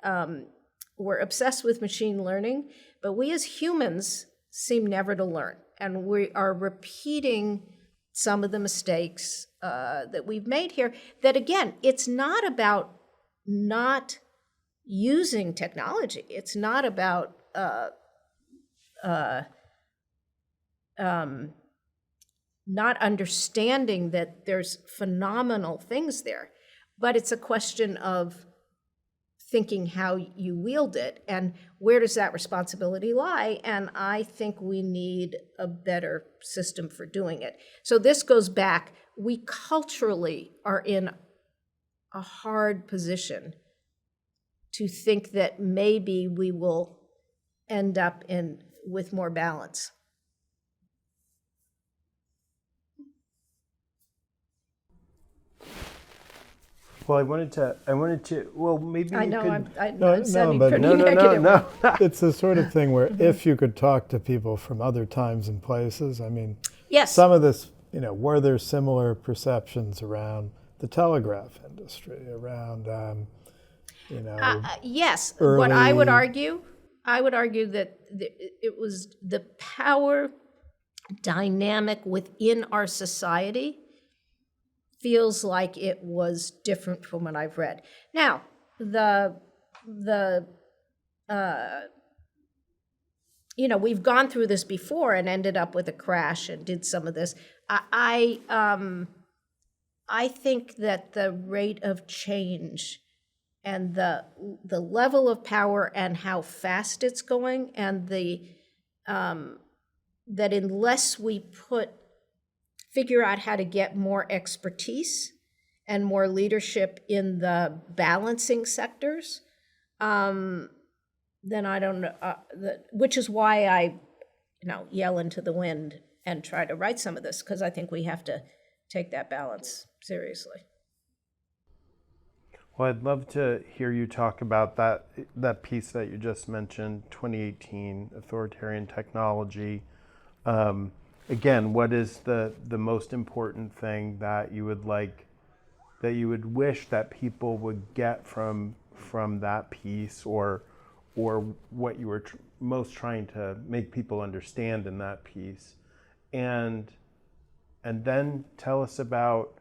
we're obsessed with machine learning, but we as humans seem never to learn. And we are repeating some of the mistakes that we've made here. That, again, it's not about not using technology. It's not about not understanding that there's phenomenal things there. But it's a question of thinking how you wield it and where does that responsibility lie. And I think we need a better system for doing it. So this goes back, we culturally are in a hard position to think that maybe we will end up with more balance. Well, I wanted to, well, maybe I you know, could. I'm sounding but- pretty No. negative. It's the sort of thing where if you could talk to people from other times and places, I mean, Yes. some of this, were there similar perceptions around the telegraph industry, around, Yes. What I would early- argue that it was the power dynamic within our society feels like it was different from what I've read. Now, we've gone through this before and ended up with a crash and did some of this. I think that the rate of change and the level of power and how fast it's going, and that unless we figure out how to get more expertise and more leadership in the balancing sectors, then I don't know, which is why I, yell into the wind and try to write some of this, because I think we have to take that balance seriously. Well, I'd love to hear you talk about that piece that you just mentioned, 2018, authoritarian technology. Again, what is the most important thing that you would wish that people would get from that piece, or what you were most trying to make people understand in that piece, and then tell us about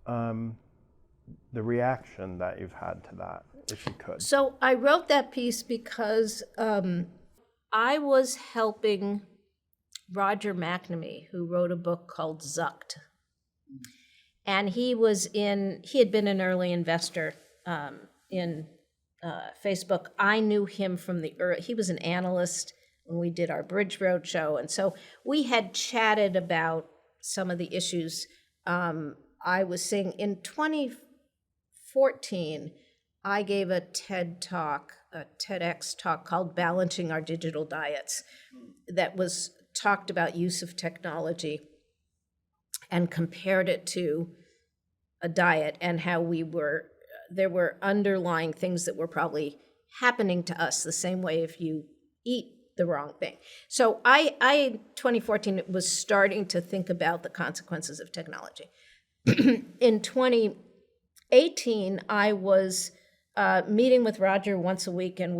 the reaction that you've had to that, if you could. So I wrote that piece because I was helping Roger McNamee, who wrote a book called Zucked. And he had been an early investor in Facebook. I knew him from he was an analyst when we did our Bridge Road show. And so we had chatted about some of the issues. I was saying in 2014, I gave a TEDx talk called Balancing Our Digital Diets that was talked about use of technology and compared it to a diet and how there were underlying things that were probably happening to us the same way if you eat the wrong thing. So I in 2014 was starting to think about the consequences of technology. In 2018, I was meeting with Roger once a week, and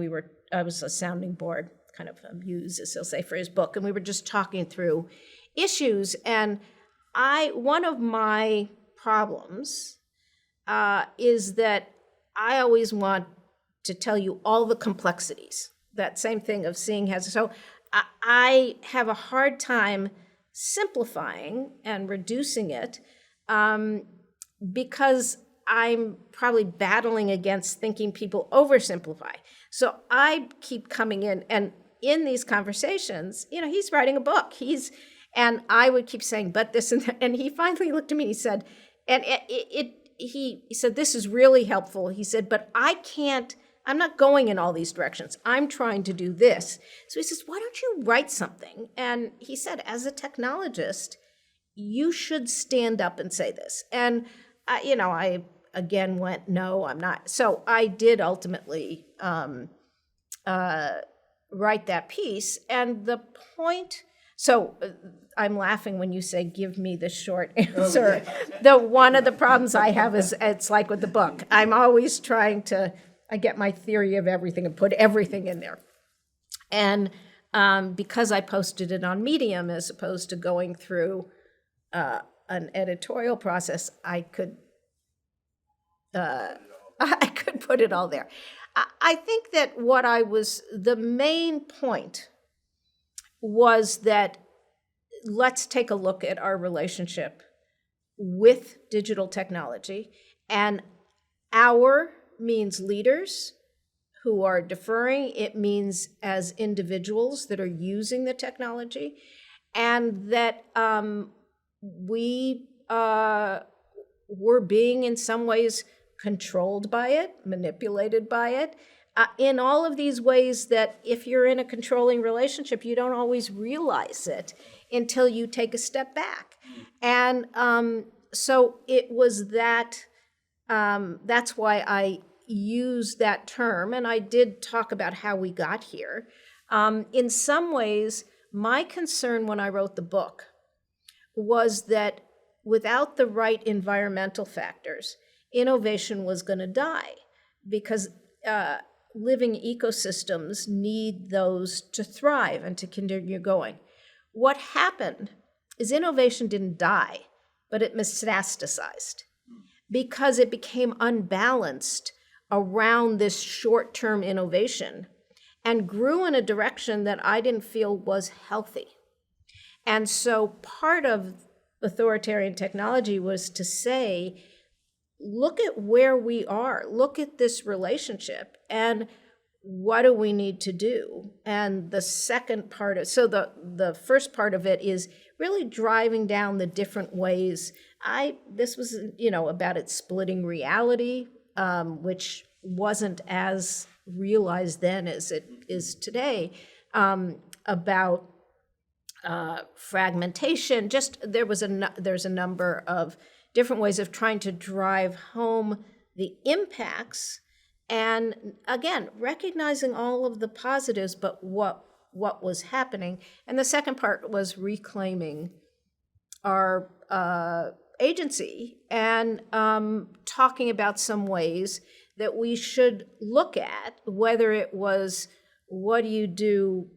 I was a sounding board, kind of a muse, as he'll say, for his book, and we were just talking through issues. And one of my problems is that I always want to tell you all the complexities. That same thing of seeing has. So I have a hard time simplifying and reducing it because I'm probably battling against thinking people oversimplify. So I keep coming in, and in these conversations, he's writing a book. And I would keep saying, but this and that. And he finally looked at me and he said, he said, this is really helpful. He said, but I'm not going in all these directions. I'm trying to do this. So he says, why don't you write something? And he said, as a technologist, you should stand up and say this. And, I again went, no, I'm not. So I did ultimately write that piece. And the point, I'm laughing when you say, give me the short answer. One of the problems I have is, it's like with the book. I'm always trying to, I get my theory of everything and put everything in there. And because I posted it on Medium as opposed to going through an editorial process, I could put it all there. I think that the main point was that let's take a look at our relationship with digital technology. And our means leaders who are deferring. It means as individuals that are using the technology, and that we were being in some ways controlled by it, manipulated by it, in all of these ways that if you're in a controlling relationship, you don't always realize it until you take a step back. And so it was that, that's why I use that term, and I did talk about how we got here. In some ways, my concern when I wrote the book was that without the right environmental factors, innovation was going to die, because living ecosystems need those to thrive and to continue going. What happened is innovation didn't die, but it metastasized because it became unbalanced around this short-term innovation and grew in a direction that I didn't feel was healthy. And so part of authoritarian technology was to say, look at where we are, look at this relationship, and what do we need to do? And the second part of, so the first part of it is really driving down the different ways. This was, about it splitting reality, which wasn't as realized then as it is today, about fragmentation. Just there's a number of different ways of trying to drive home the impacts, and again, recognizing all of the positives, but what was happening. And the second part was reclaiming our agency and talking about some ways that we should look at, whether it was, what do you do,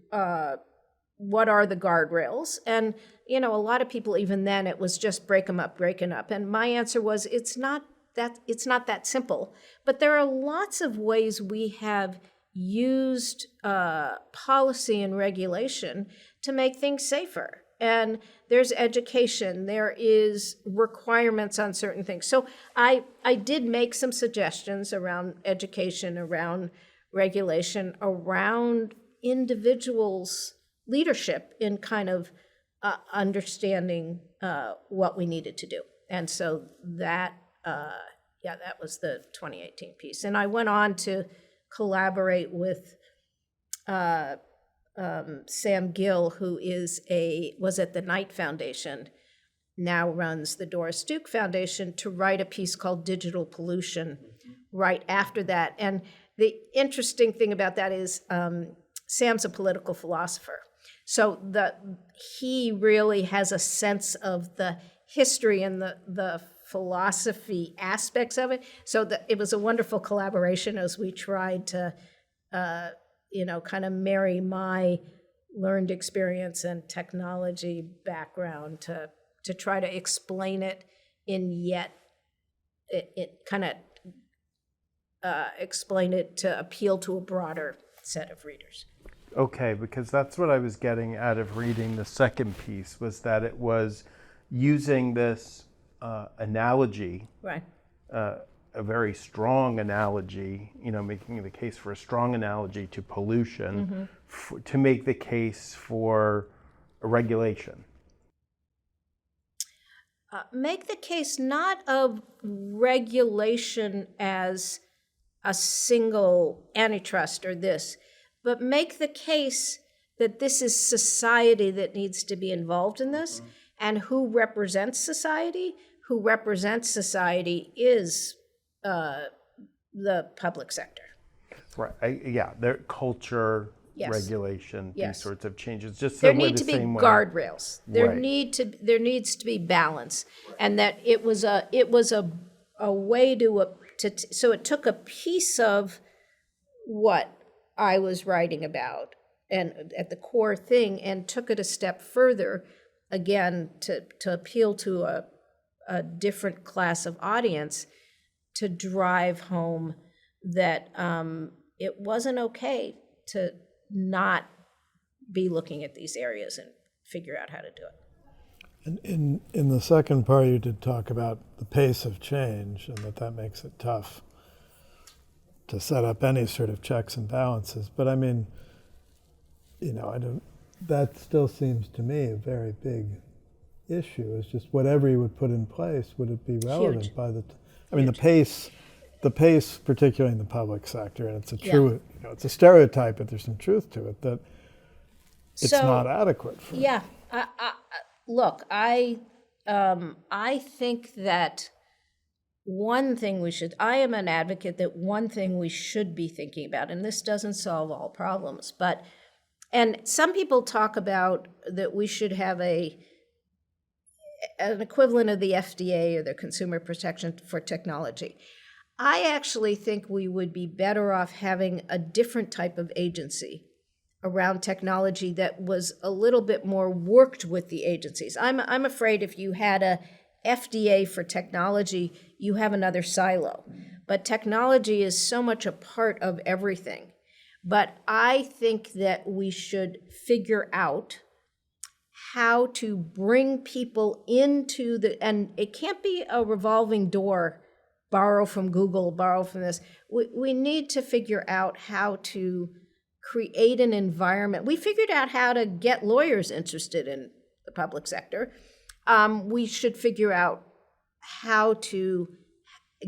what are the guardrails? And, a lot of people, even then, it was just breaking up. And my answer was, it's not that simple. But there are lots of ways we have used policy and regulation to make things safer. And there's education, there is requirements on certain things. So I did make some suggestions around education, around regulation, around individuals' leadership in kind of understanding what we needed to do. And so that, that was the 2018 piece. And I went on to collaborate with Sam Gill, who was at the Knight Foundation, now runs the Doris Duke Foundation, to write a piece called Digital Pollution right after that. And the interesting thing about that is Sam's a political philosopher. So he really has a sense of the history and the philosophy aspects of it. So it was a wonderful collaboration as we tried to, kind of marry my learned experience and technology background to try to explain it explain it to appeal to a broader set of readers. Okay, because that's what I was getting out of reading the second piece, was that it was using this analogy, Right. A very strong analogy, making the case for a strong analogy to pollution, to make the case for a regulation. Make the case not of regulation as a single antitrust or this, but make the case that this is society that needs to be involved in this, and who represents society? Who represents society is the public sector. Right. Their culture, Yes. regulation, Yes. these sorts of changes. Just There the way need the to be same way. guardrails. There Right. needs to be balance, and that it was a way to so it took a piece of what I was writing about and at the core thing, and took it a step further, again to appeal to a different class of audience, to drive home that it wasn't okay to not be looking at these areas and figure out how to do it. And in the second part, you did talk about the pace of change, and that makes it tough to set up any sort of checks and balances. But I mean, that still seems to me a very big issue. Is just whatever you would put in place, would it be relevant Huge. by the pace, particularly in the public sector, and it's a true, it's a stereotype, but there's some truth to it, that it's not adequate for Yeah, look, I think that one thing I am an advocate that one thing we should be thinking about, and this doesn't solve all problems, and some people talk about that we should have an equivalent of the FDA or the Consumer Protection for Technology. I actually think we would be better off having a different type of agency around technology that was a little bit more worked with the agencies. I'm afraid if you had a FDA for technology, you have another silo. But technology is so much a part of everything. But I think that we should figure out how to bring people into and it can't be a revolving door, borrow from Google, borrow from this. We need to figure out how to create an environment. We figured out how to get lawyers interested in the public sector. We should figure out how to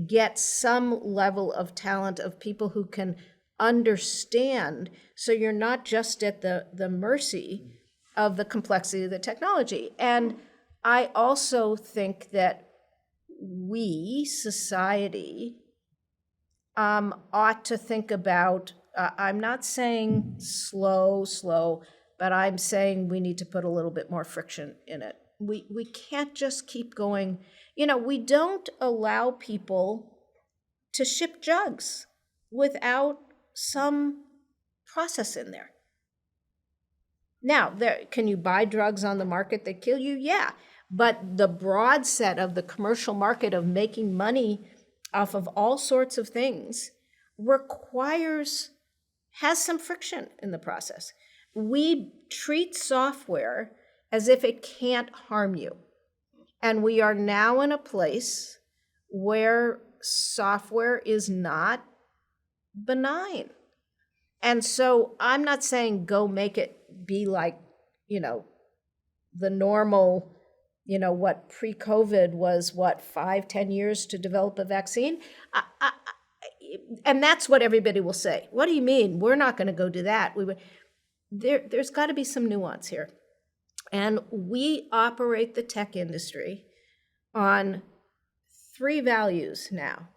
get some level of talent of people who can understand, so you're not just at the mercy of the complexity of the technology. And I also think that we, society, ought to think about, I'm not saying slow, but I'm saying we need to put a little bit more friction in it. We can't just keep going. We don't allow people to ship drugs without some process in there. Now, can you buy drugs on the market that kill you? Yeah. But the broad set of the commercial market of making money off of all sorts of things has some friction in the process. We treat software as if it can't harm you. And we are now in a place where software is not benign. And so I'm not saying go make it be like, the normal, what pre-COVID was, 5-10 years to develop a vaccine? And that's what everybody will say. What do you mean? We're not going to go do that. There's got to be some nuance here. And we operate the tech industry on 3 values now.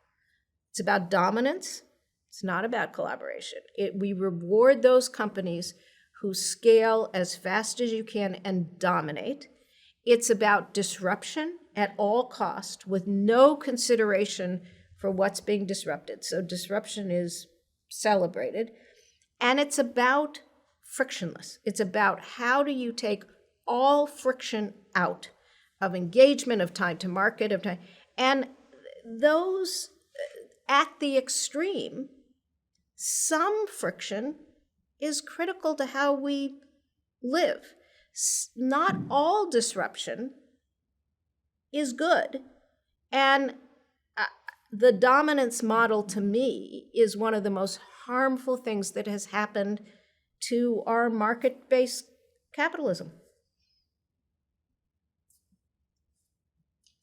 It's about dominance. It's not about collaboration. We reward those companies who scale as fast as you can and dominate. It's about disruption at all cost with no consideration for what's being disrupted. So disruption is celebrated. And it's about frictionless. It's about how do you take all friction out of engagement, of time to market, of time. And those at the extreme, some friction is critical to how we live. Not all disruption is good. And the dominance model, to me, is one of the most harmful things that has happened to our market-based capitalism.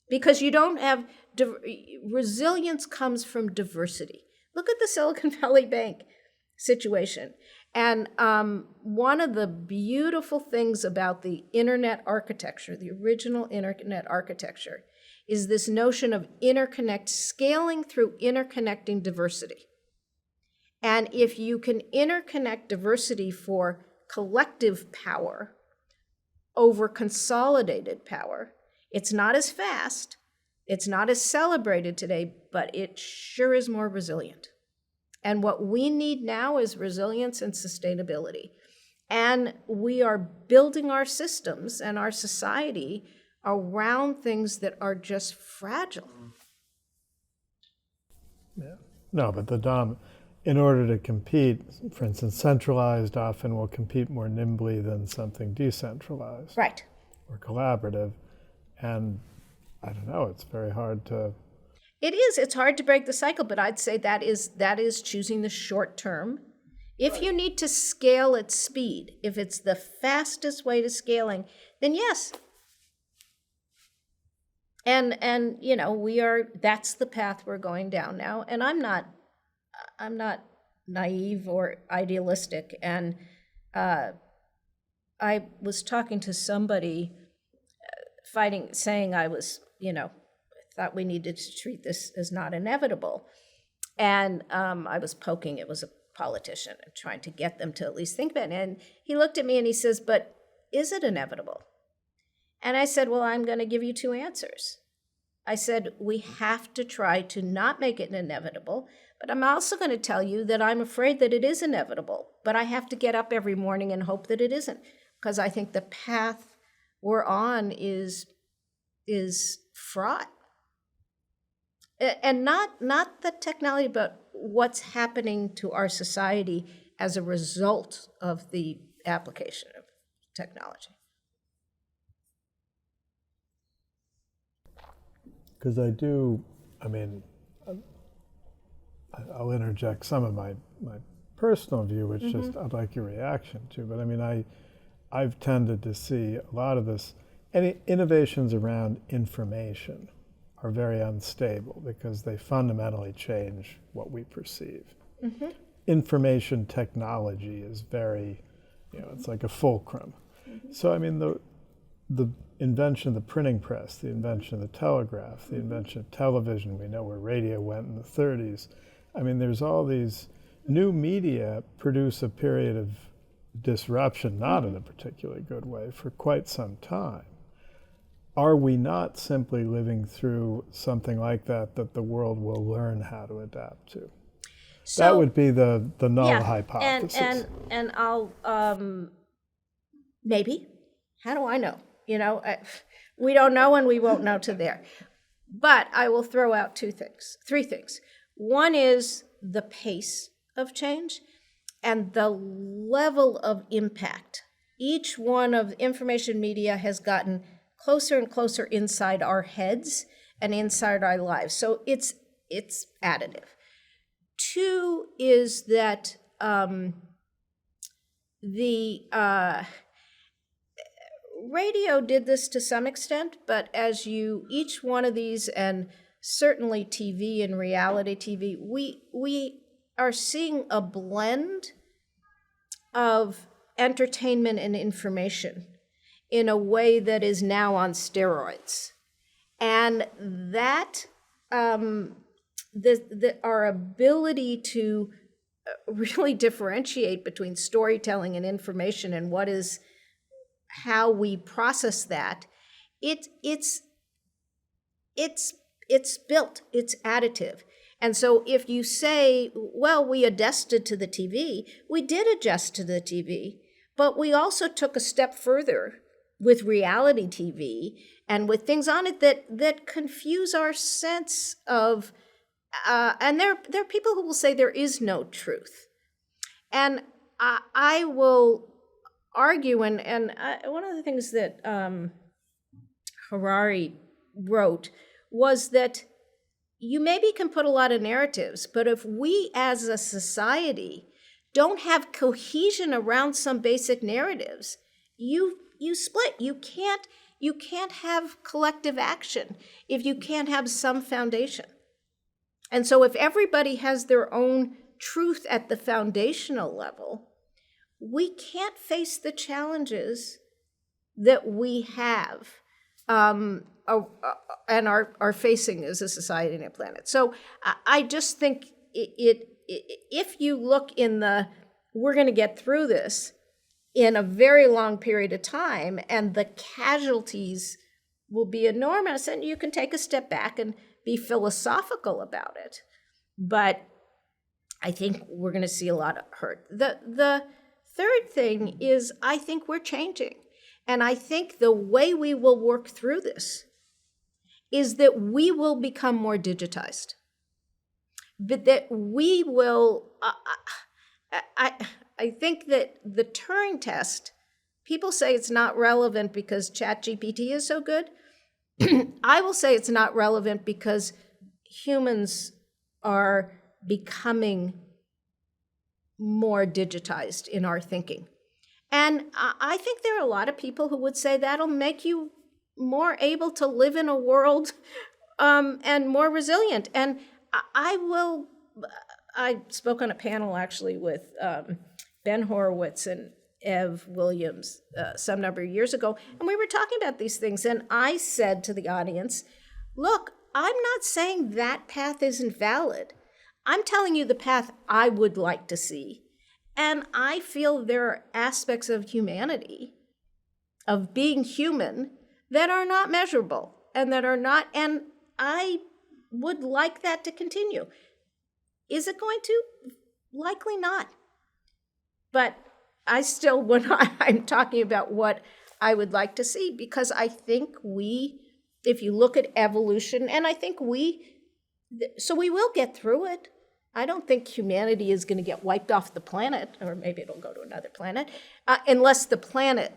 Because you don't have, resilience comes from diversity. Look at the Silicon Valley Bank situation. And one of the beautiful things about the internet architecture, the original internet architecture, is this notion of scaling through interconnecting diversity. And if you can interconnect diversity for collective power over consolidated power, it's not as fast, it's not as celebrated today, but it sure is more resilient. And what we need now is resilience and sustainability. And we are building our systems and our society around things that are just fragile. Yeah. No, but in order to compete, for instance, centralized often will compete more nimbly than something decentralized. Right. Or collaborative. And I don't know, it's very hard to... It is. It's hard to break the cycle, but I'd say that is choosing the short term. If you need to scale at speed, if it's the fastest way to scaling, then yes. And that's the path we're going down now. And I'm not naive or idealistic. And I was talking to somebody saying I was, thought we needed to treat this as not inevitable. And I was poking, it was a politician, and trying to get them to at least think about it. And he looked at me and he says, but is it inevitable? And I said, well, I'm going to give you 2 answers. I said, we have to try to not make it inevitable, but I'm also going to tell you that I'm afraid that it is inevitable, but I have to get up every morning and hope that it isn't, because I think the path we're on is fraught. And not the technology, but what's happening to our society as a result of the application of technology. Because I'll interject some of my personal view, which just I'd like your reaction to. But I've tended to see a lot of this, any innovations around information are very unstable because they fundamentally change what we perceive. Mm-hmm. Information technology is very, it's like a fulcrum. Mm-hmm. So the invention of the printing press, the invention of the telegraph, the invention of television, we know where radio went in the 30s. There's all these new media produce a period of disruption, not in a particularly good way, for quite some time. Are we not simply living through something like that the world will learn how to adapt to? So, that would be the null hypothesis. And I'll, maybe. How do I know? We don't know and we won't know to there. But I will throw out 3 things. One is the pace of change and the level of impact. Each one of information media has gotten closer and closer inside our heads and inside our lives. So it's additive. 2 is that radio did this to some extent, but each one of these, and certainly TV and reality TV, we are seeing a blend of entertainment and information in a way that is now on steroids. And that, our ability to really differentiate between storytelling and information and how we process that, it's built, it's additive. And so if you say, well, we adjusted to the TV, we did adjust to the TV, but we also took a step further with reality TV and with things on it that confuse our sense of, and there are people who will say there is no truth. And I will argue, and one of the things that Harari wrote was that you maybe can put a lot of narratives, but if we as a society don't have cohesion around some basic narratives, you split. You can't have collective action if you can't have some foundation. And so if everybody has their own truth at the foundational level, we can't face the challenges that we have and are facing as a society and a planet. So I just think if you look we're going to get through this in a very long period of time, and the casualties will be enormous, and you can take a step back and be philosophical about it. But I think we're going to see a lot of hurt. The third thing is, I think we're changing. And I think the way we will work through this is that we will become more digitized. But that we will, I think that the Turing test, people say it's not relevant because ChatGPT is so good. I will say it's not relevant because humans are becoming more digitized in our thinking. And I think there are a lot of people who would say that'll make you more able to live in a world and more resilient. And I spoke on a panel actually with Ben Horowitz and Ev Williams some number of years ago, and we were talking about these things, and I said to the audience, look, I'm not saying that path isn't valid. I'm telling you the path I would like to see. And I feel there are aspects of humanity, of being human, that are not measurable and that are not, and I would like that to continue. Is it going to? Likely not. But I still, when I'm talking about what I would like to see, because I think if you look at evolution, and I think we will get through it. I don't think humanity is going to get wiped off the planet, or maybe it'll go to another planet, unless the planet,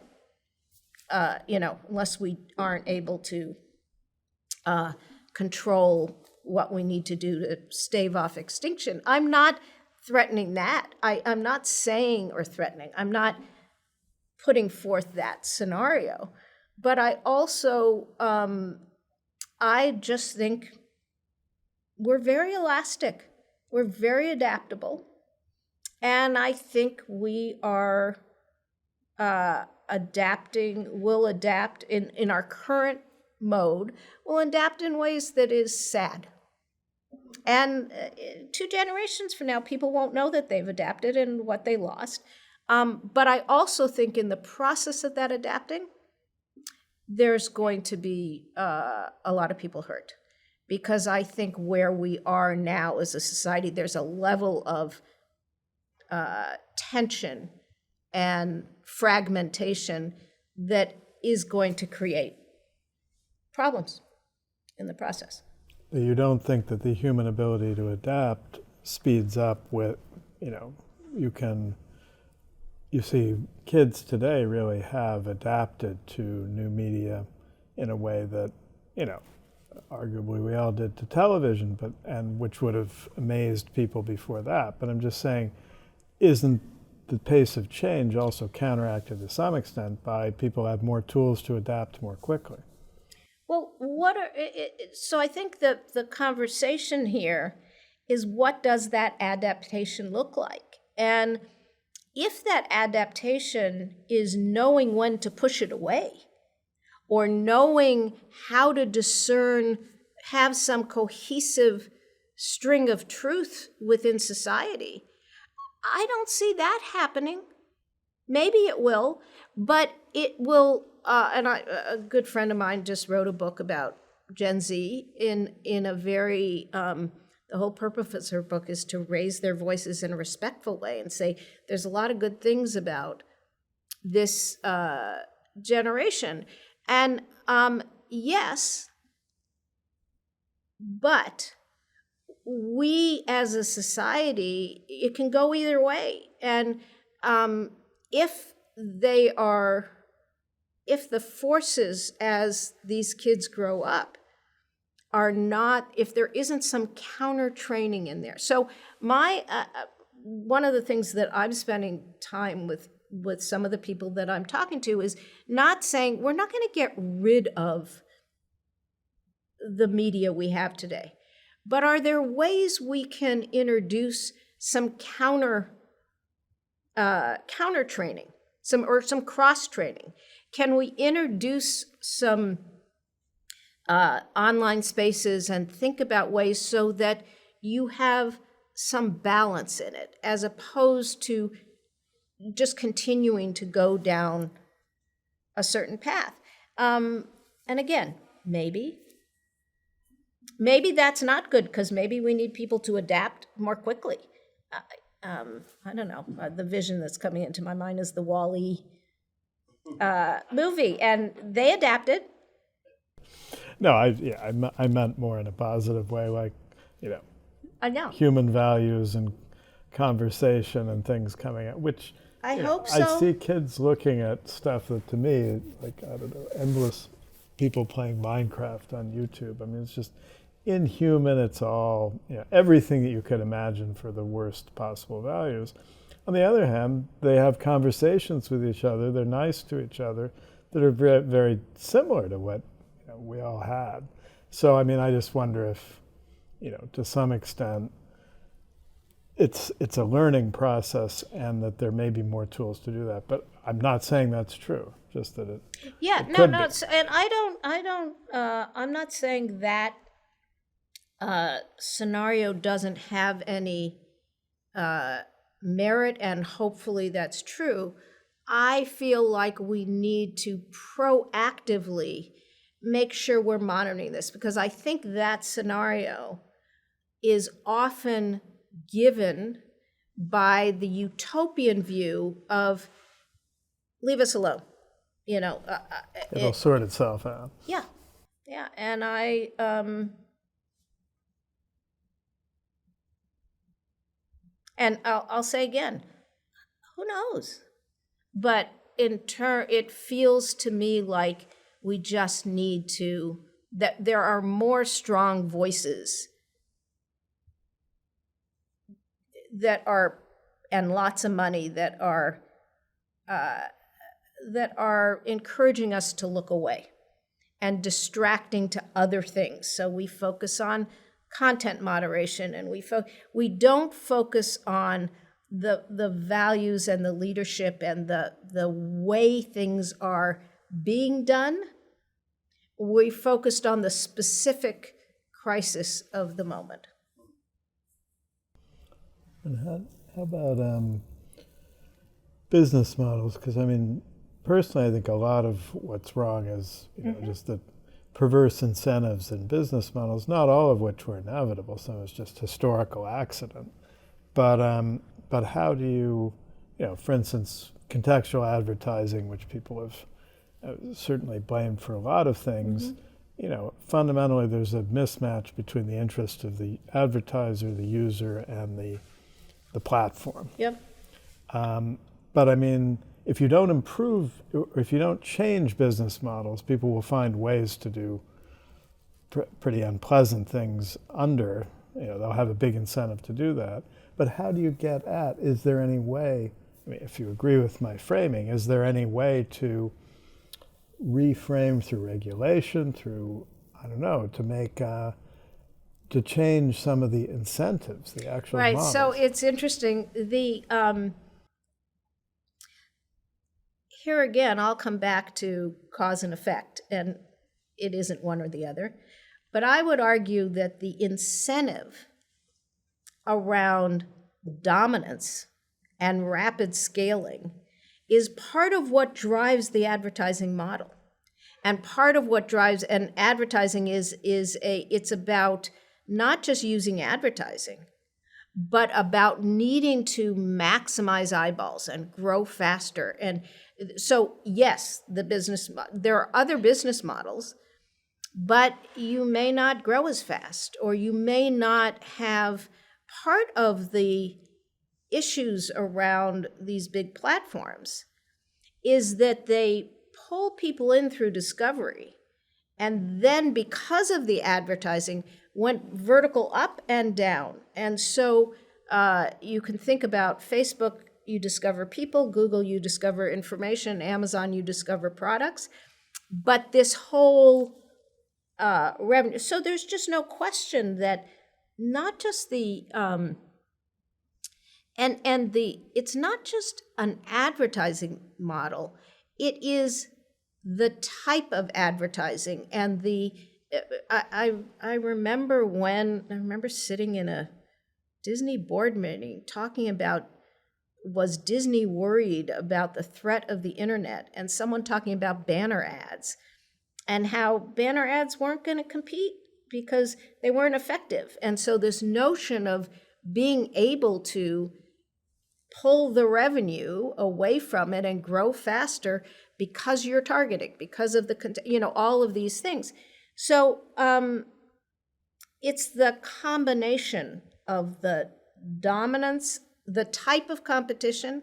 unless we aren't able to control what we need to do to stave off extinction. I'm not threatening that. I'm not saying or threatening. I'm not putting forth that scenario. But I also, I just think we're very elastic. We're very adaptable. And I think we are adapting, will adapt in our current mode, will adapt in ways that is sad. And 2 generations from now, people won't know that they've adapted and what they lost. But I also think in the process of that adapting, there's going to be a lot of people hurt. Because I think where we are now as a society, there's a level of tension and fragmentation that is going to create problems in the process. You don't think that the human ability to adapt speeds up with, you see kids today really have adapted to new media in a way that, arguably we all did to television, and which would have amazed people before that. But I'm just saying, isn't the pace of change also counteracted to some extent by people have more tools to adapt more quickly. Well, so I think that the conversation here is, what does that adaptation look like? And if that adaptation is knowing when to push it away, or knowing how to discern, have some cohesive string of truth within society, I don't see that happening. Maybe it will, but it will. A good friend of mine just wrote a book about Gen Z in a very, the whole purpose of her book is to raise their voices in a respectful way and say, there's a lot of good things about this generation. And yes, but we as a society, it can go either way. And if the forces as these kids grow up are not, if there isn't some counter training in there. So one of the things that I'm spending time with some of the people that I'm talking to is not saying we're not going to get rid of the media we have today, but are there ways we can introduce some counter training, some cross training? Can we introduce some online spaces and think about ways so that you have some balance in it, as opposed to just continuing to go down a certain path? And again, maybe that's not good, because maybe we need people to adapt more quickly. I don't know. The vision that's coming into my mind is the Wall-E movie, and they adapted. No, I meant more in a positive way, like, I know. human values and conversation and things coming out, which I hope so. I see kids looking at stuff that, to me, like, I don't know, endless people playing Minecraft on YouTube. I mean, it's just inhuman. It's all, everything that you could imagine for the worst possible values. On the other hand, they have conversations with each other. They're nice to each other that are very, very similar to what we all had. So, I mean, I just wonder if, to some extent, it's a learning process, and that there may be more tools to do that. But I'm not saying that's true. Just that it. Yeah, it no. And I'm not saying that scenario doesn't have any merit, and hopefully that's true. I feel like we need to proactively make sure we're monitoring this, because I think that scenario is often given by the utopian view of leave us alone. It'll sort itself out. Yeah. And I'll say again, who knows? But it feels to me like we just need that there are more strong voices and lots of money that are encouraging us to look away and distracting to other things. So we focus on content moderation, and we don't focus on the values and the leadership and the way things are being done. We focused on the specific crisis of the moment. And how about business models? Because, I mean, personally, I think a lot of what's wrong is just the perverse incentives in business models, not all of which were inevitable. Some is just historical accident. But how do you, for instance, contextual advertising, which people have certainly blamed for a lot of things, fundamentally there's a mismatch between the interest of the advertiser, the user, and the platform. Yep. But I mean, if you don't improve, or if you don't change business models, people will find ways to do pretty unpleasant things they'll have a big incentive to do that. But how do you get at, is there any way I mean, if you agree with my framing, is there any way to reframe through regulation, through, I don't know, to make, to change some of the incentives, the actual Right, models? so it's interesting. Here again, I'll come back to cause and effect, and it isn't one or the other. But I would argue that the incentive around dominance and rapid scaling is part of what drives the advertising model. And part of what drives, and advertising it's about not just using advertising, but about needing to maximize eyeballs and grow faster. And so, yes, there are other business models, but you may not grow as fast, or you may not have part of the issues around these big platforms is that they pull people in through discovery, and then because of the advertising went vertical up and down. And so you can think about Facebook, you discover people; Google, you discover information; Amazon, you discover products. But this whole revenue, so there's just no question that not just the it's not just an advertising model, it is the type of advertising. And I remember sitting in a Disney board meeting talking about, was Disney worried about the threat of the internet, and someone talking about banner ads and how banner ads weren't going to compete because they weren't effective. And so this notion of being able to pull the revenue away from it and grow faster because you're targeting, because of the, all of these things. So it's the combination of the dominance, the type of competition,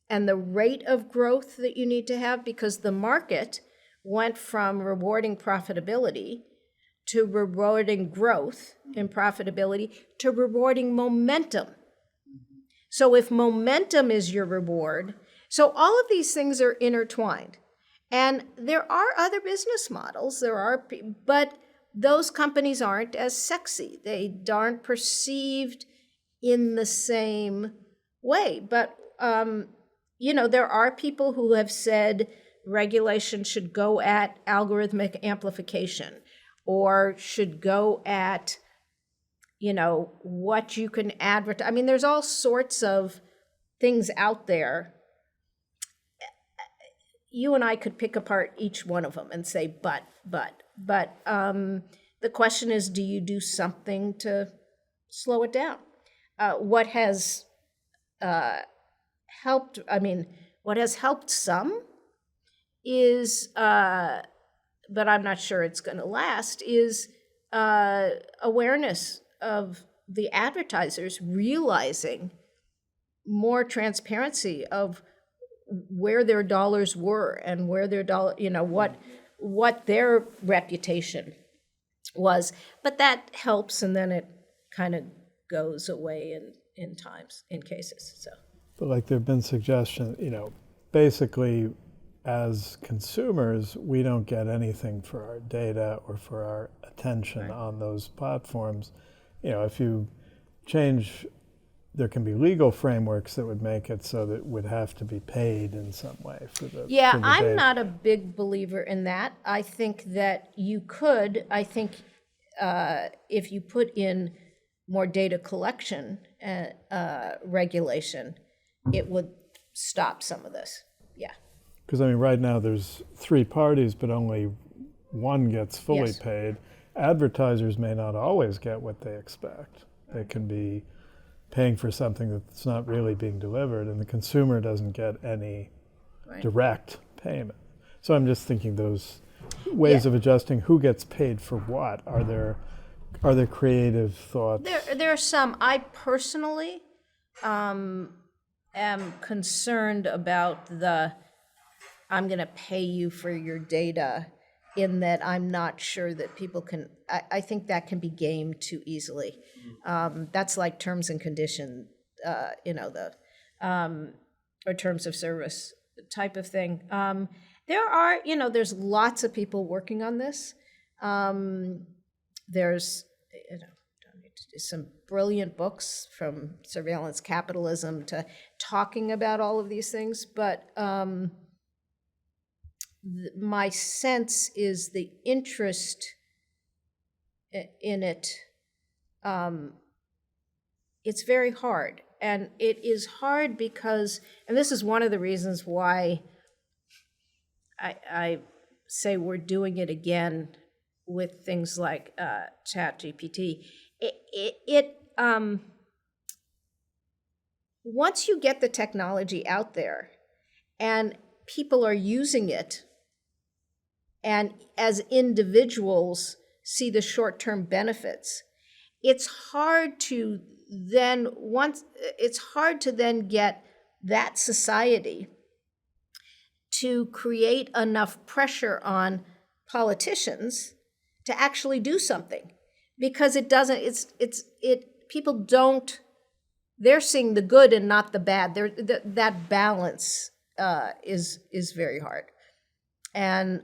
and the rate of growth that you need to have, because the market went from rewarding profitability to rewarding growth in profitability to rewarding momentum. So if momentum is your reward, so all of these things are intertwined. And there are other business models, but those companies aren't as sexy. They aren't perceived in the same way. But, there are people who have said regulation should go at algorithmic amplification, or should go at, what you can advertise. I mean, there's all sorts of things out there. You and I could pick apart each one of them and say, but the question is, do you do something to slow it down? What has helped some is, but I'm not sure it's going to last, is awareness of the advertisers realizing more transparency of where their dollars were and where their what their reputation was. But that helps, and then it kind of goes away in cases. So, but like there have been suggestions, basically as consumers, we don't get anything for our data or for our attention on those platforms. If you change, there can be legal frameworks that would make it so that it would have to be paid in some way for the I'm data. not a big believer in that. I think that you could. I think if you put in more data collection regulation, it would stop some of this. Yeah. Because right now there's 3 parties, but only one gets fully Yes. paid. Advertisers may not always get what they expect. They can be paying for something that's not really being delivered, and the consumer doesn't get any direct payment. So I'm just thinking those ways of adjusting who gets paid for what. Are there creative thoughts? There are some. I personally am concerned about I'm going to pay you for your data, in that I'm not sure that people can, I think that can be gamed too easily. That's like terms and conditions, or terms of service type of thing. There are, there's lots of people working on this. There's, some brilliant books from surveillance capitalism to talking about all of these things, but my sense is the interest in it, it's very hard. And it is hard because, and this is one of the reasons why I say we're doing it again with things like ChatGPT. Once you get the technology out there and people are using it, and as individuals see the short-term benefits, it's hard to then get that society to create enough pressure on politicians to actually do something, because it doesn't. People don't. They're seeing the good and not the bad. That balance is very hard, and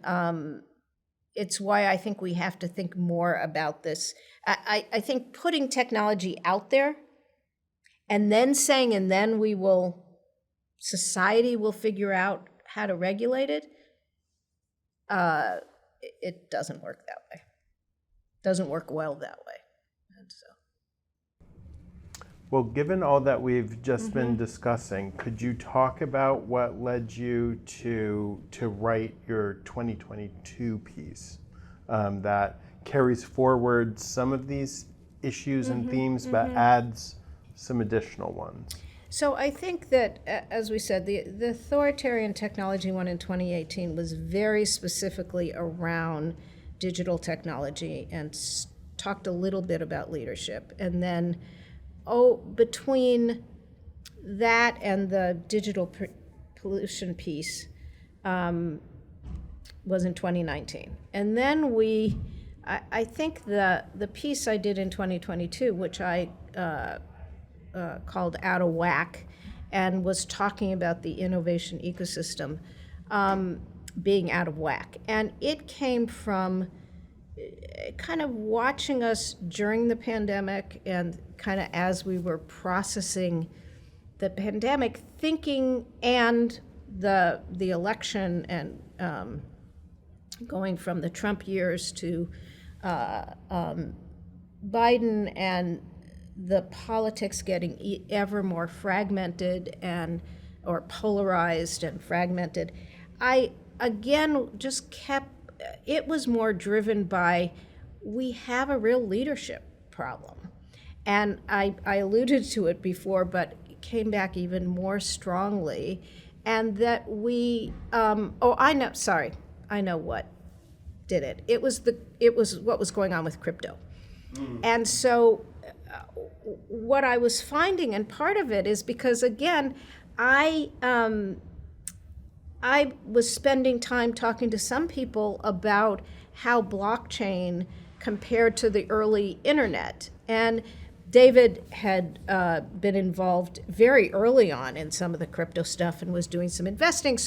it's why I think we have to think more about this. I think putting technology out there and then saying, and then society will figure out how to regulate it, it doesn't work that way. Doesn't work well that way. And so. Well, given all that we've just been discussing, could you talk about what led you to write your 2022 piece that carries forward some of these issues and themes, but adds some additional ones? So I think that, as we said, the authoritarian technology one in 2018 was very specifically around digital technology and talked a little bit about leadership. And then, between that and the digital pollution piece was in 2019. And then I think the piece I did in 2022, which I called Out of Whack, and was talking about the innovation ecosystem being out of whack. And it came from kind of watching us during the pandemic and kind of as we were processing the pandemic, thinking, and the election, and going from the Trump years to Biden, and the politics getting ever more fragmented or polarized and fragmented. I, again, just it was more driven by, we have a real leadership problem. And I alluded to it before, but it came back even more strongly. And that I know what did it. It was what was going on with crypto. And so what I was finding, and part of it is because, again, I was spending time talking to some people about how blockchain compared to the early internet. And David had been involved very early on in some of the crypto stuff and was doing some investing,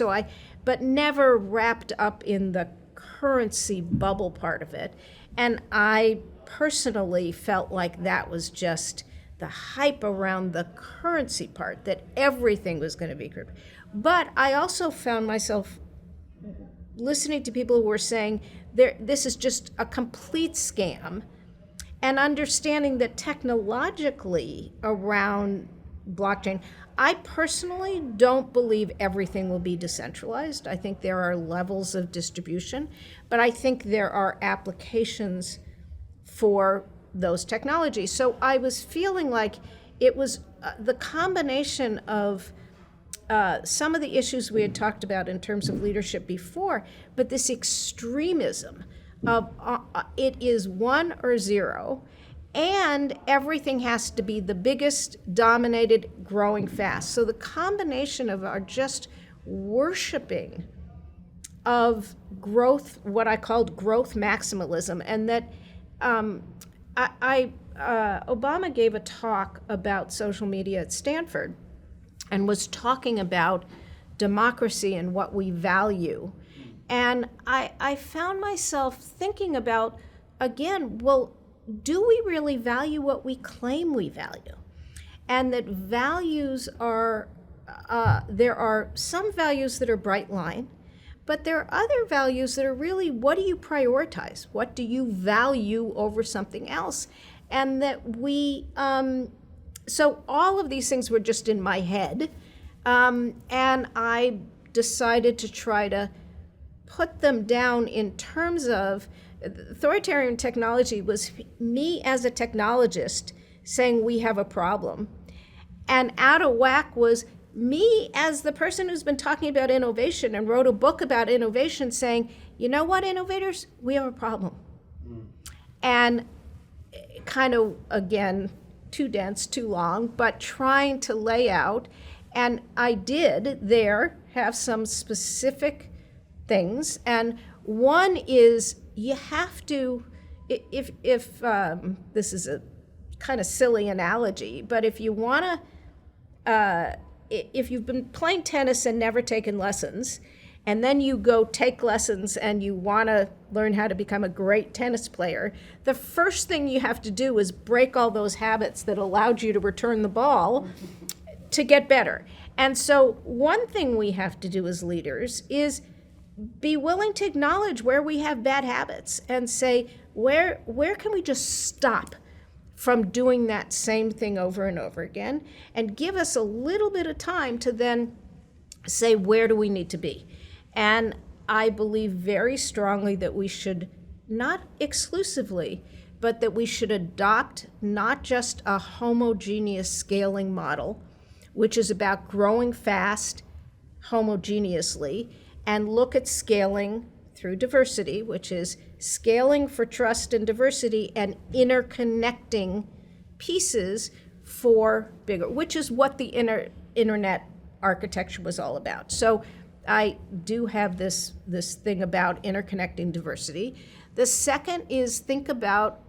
but never wrapped up in the currency bubble part of it. And I personally felt like that was just the hype around the currency part, that everything was going to be crypto. But I also found myself listening to people who were saying this is just a complete scam, and understanding that technologically around blockchain, I personally don't believe everything will be decentralized. I think there are levels of distribution, but I think there are applications for those technologies. So I was feeling like it was the combination of some of the issues we had talked about in terms of leadership before, but this extremism of it is 1 or 0, and everything has to be the biggest, dominated, growing fast. So the combination of our just worshiping of growth, what I called growth maximalism, and that Obama gave a talk about social media at Stanford, and was talking about democracy and what we value. And I found myself thinking about, again, well, do we really value what we claim we value? And that values are, there are some values that are bright line, but there are other values that are really, what do you prioritize? What do you value over something else? And that we, so all of these things were just in my head. And I decided to try to put them down in terms of authoritarian technology was me as a technologist saying we have a problem. And out of whack was me as the person who's been talking about innovation and wrote a book about innovation saying, you know what, innovators, we have a problem. And kind of, again, too dense, too long, but trying to lay out. And I did there have some specific things. And one is you have to, if this is a kind of silly analogy, but if you want to, if you've been playing tennis and never taken lessons, and then you go take lessons and you want to learn how to become a great tennis player, the first thing you have to do is break all those habits that allowed you to return the ball to get better. And so one thing we have to do as leaders is be willing to acknowledge where we have bad habits and say, where can we just stop from doing that same thing over and over again, and give us a little bit of time to then say, where do we need to be? And I believe very strongly that we should, not exclusively, but that we should adopt not just a homogeneous scaling model, which is about growing fast homogeneously, and look at scaling through diversity, which is scaling for trust and diversity and interconnecting pieces for bigger, which is what the internet architecture was all about. So I do have this thing about interconnecting diversity. The second is think about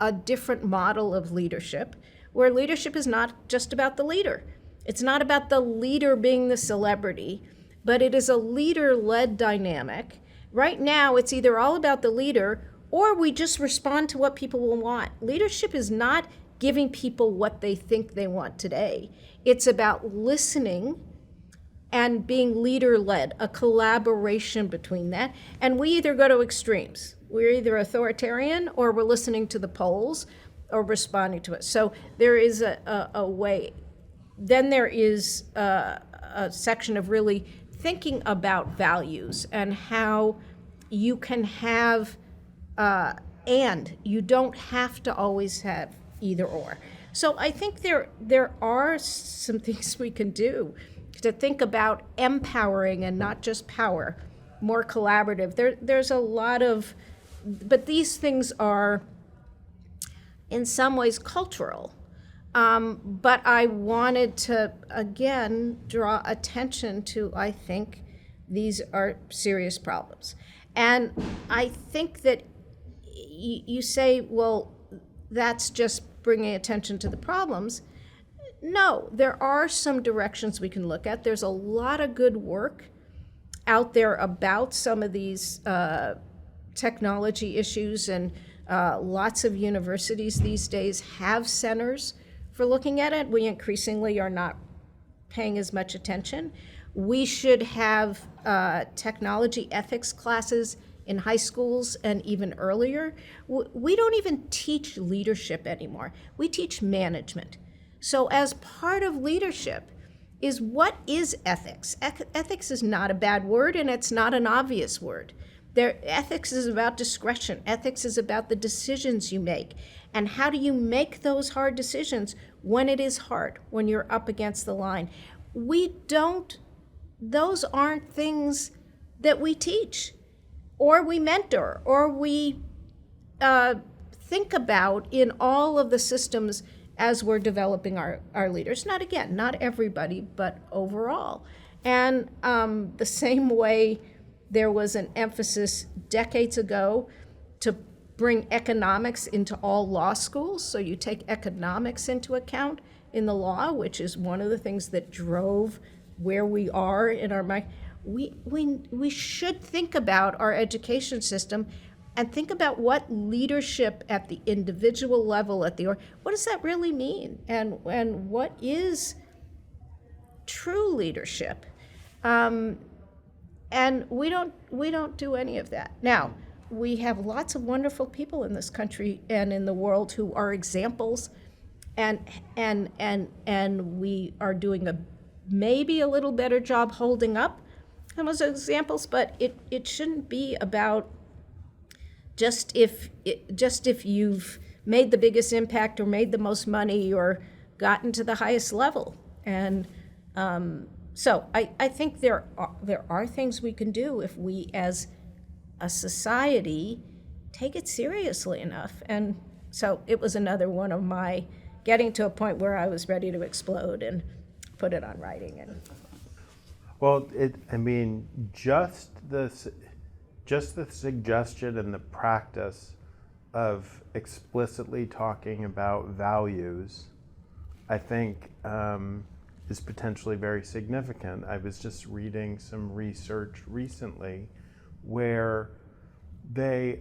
a different model of leadership, where leadership is not just about the leader. It's not about the leader being the celebrity, but it is a leader-led dynamic. Right now, it's either all about the leader or we just respond to what people will want. Leadership is not giving people what they think they want today. It's about listening and being leader-led, a collaboration between that. And we either go to extremes. We're either authoritarian or we're listening to the polls or responding to it. So there is a way. Then there is a section of really thinking about values and how you can have, and you don't have to always have either or. So I think there are some things we can do to think about empowering and not just power, more collaborative. There's a lot of, but these things are in some ways cultural. But I wanted to, again, draw attention to, I think, these are serious problems. And I think that you say, well, that's just bringing attention to the problems. No, there are some directions we can look at. There's a lot of good work out there about some of these technology issues, and lots of universities these days have centers for looking at it. We increasingly are not paying as much attention. We should have technology ethics classes in high schools and even earlier. We don't even teach leadership anymore. We teach management. So as part of leadership is, what is ethics? Ethics is not a bad word, and it's not an obvious word. Ethics is about discretion. Ethics is about the decisions you make. And how do you make those hard decisions when it is hard, when you're up against the line? Those aren't things that we teach, or we mentor, or we think about in all of the systems as we're developing our leaders. Not everybody, but overall. And the same way there was an emphasis decades ago to bring economics into all law schools, so you take economics into account in the law, which is one of the things that drove where we are in our mind. We should think about our education system and think about what leadership at the individual level, what does that really mean? And what is true leadership? And we don't do any of that. Now, we have lots of wonderful people in this country and in the world who are examples, and we are doing maybe a little better job holding up some of those examples, but it shouldn't be about just if you've made the biggest impact or made the most money or gotten to the highest level. And so I think there are things we can do if we as a society take it seriously enough. And so it was another one of my getting to a point where I was ready to explode and put it on writing. And well, just the suggestion and the practice of explicitly talking about values, I think, is potentially very significant. I was just reading some research recently where the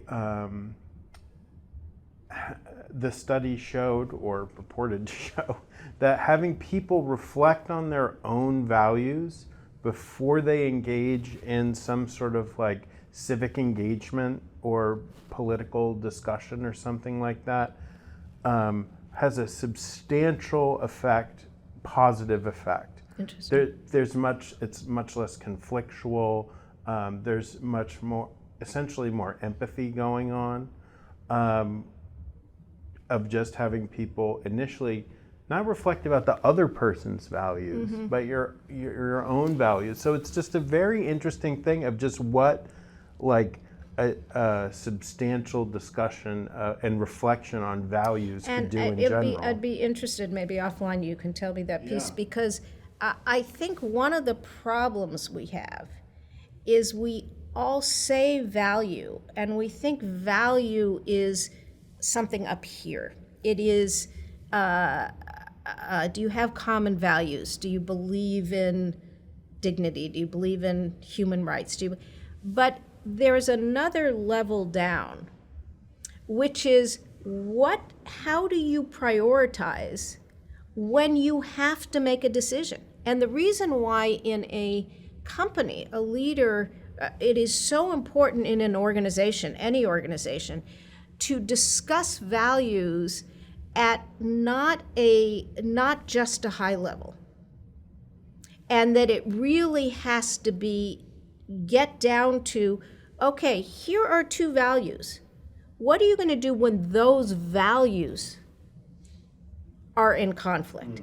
study showed, or purported to show, that having people reflect on their own values before they engage in some sort of like civic engagement or political discussion or something like that has a substantial effect, positive effect. Interesting. It's much less conflictual. There's much more, essentially more empathy going on, of just having people initially not reflect about the other person's values, but your own values. So it's just a very interesting thing of just what like a substantial discussion and reflection on values could do in general. I'd be interested, maybe offline you can tell me that piece, because I think one of the problems we have is we all say value, and we think value is something up here. It is, do you have common values? Do you believe in dignity? Do you believe in human rights? But there's another level down, which is how do you prioritize when you have to make a decision? And the reason why in a company, a leader, it is so important in an organization, any organization, to discuss values at not just a high level, and that it really has to get down to, okay, here are two values. What are you going to do when those values are in conflict?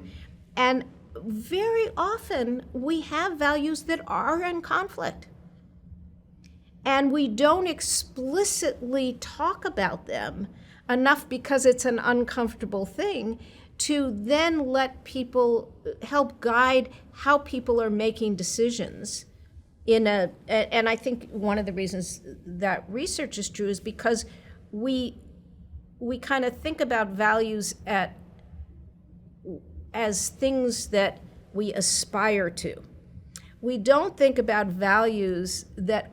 And very often we have values that are in conflict, and we don't explicitly talk about them enough because it's an uncomfortable thing to then let people help guide how people are making decisions and I think one of the reasons that research is true is because we kind of think about values as things that we aspire to. We don't think about values that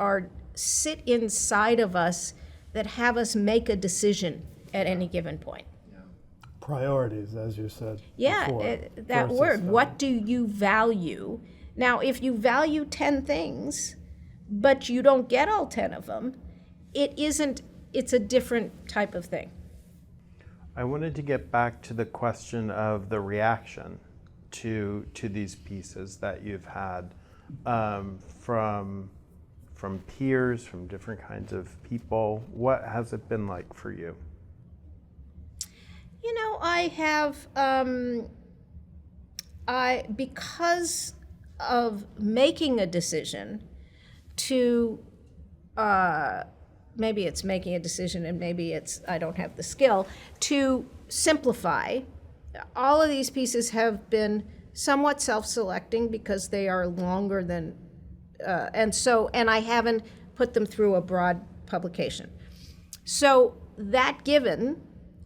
sit inside of us, that have us make a decision at any given point. Priorities, as you said. Yeah, before, that word. What do you value? Now, if you value 10 things, but you don't get all 10 of them, it's a different type of thing. I wanted to get back to the question of the reaction to these pieces that you've had from peers, from different kinds of people. What has it been like for you? You know, I have, because of making a decision to, maybe it's making a decision and maybe I don't have the skill, to simplify. All of these pieces have been somewhat self-selecting because they are longer than, and I haven't put them through a broad publication. So that given,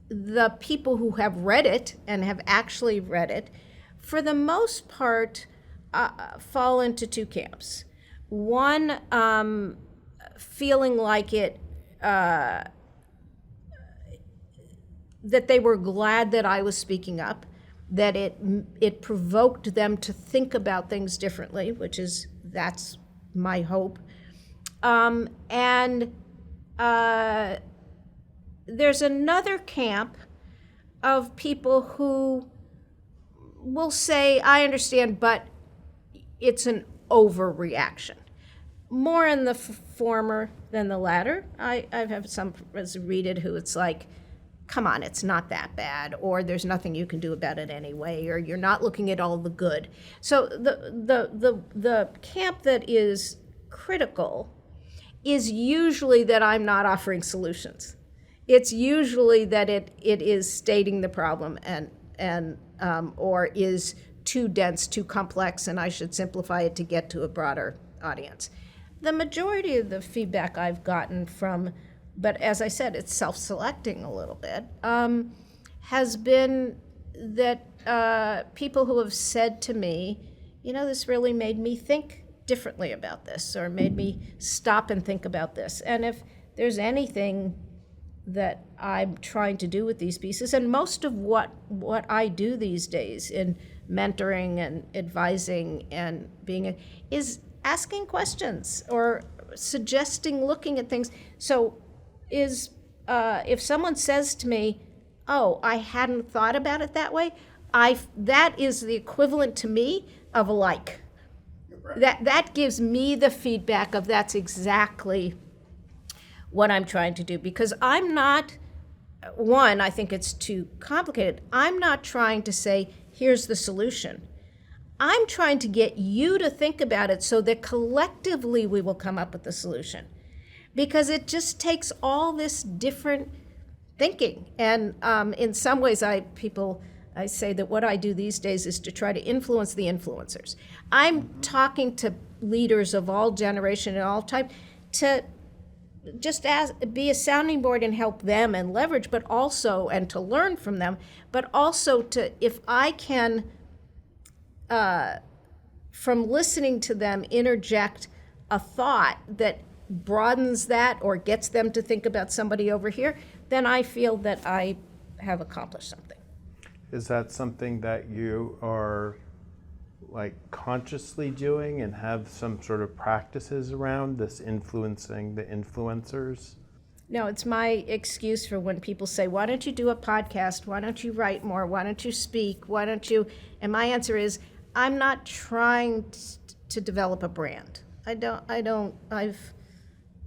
the people who have read it and have actually read it for the most part, fall into two camps. One, feeling like that they were glad that I was speaking up, that it provoked them to think about things differently, that's my hope. And there's another camp of people who will say, I understand, but it's an overreaction. More in the former than the latter. I have some friends read it who it's like, come on, it's not that bad, or there's nothing you can do about it anyway, or you're not looking at all the good. So the camp that is critical is usually that I'm not offering solutions. It's usually that it is stating the problem and or is too dense, too complex, and I should simplify it to get to a broader audience. The majority of the feedback I've gotten from, but as I said, it's self-selecting a little bit, has been that people who have said to me, this really made me think differently about this, or made me stop and think about this. And if there's anything that I'm trying to do with these pieces, and most of what I do these days in mentoring and advising and is asking questions or suggesting looking at things. So if someone says to me, oh, I hadn't thought about it that way, that is the equivalent to me of a like. Right. That gives me the feedback of that's exactly what I'm trying to do, because I'm not, I think it's too complicated. I'm not trying to say, here's the solution. I'm trying to get you to think about it so that collectively we will come up with the solution. Because it just takes all this different thinking. And in some ways, I say that what I do these days is to try to influence the influencers. I'm talking to leaders of all generation and all type to just be a sounding board and help them and leverage, but also, and to learn from them, but also to, if I can, from listening to them, interject a thought that broadens that or gets them to think about somebody over here, then I feel that I have accomplished something. Is that something that you are consciously doing and have some sort of practices around this, influencing the influencers? No, it's my excuse for when people say, why don't you do a podcast? Why don't you write more? Why don't you speak? Why don't you? And my answer is, I'm not trying to develop a brand.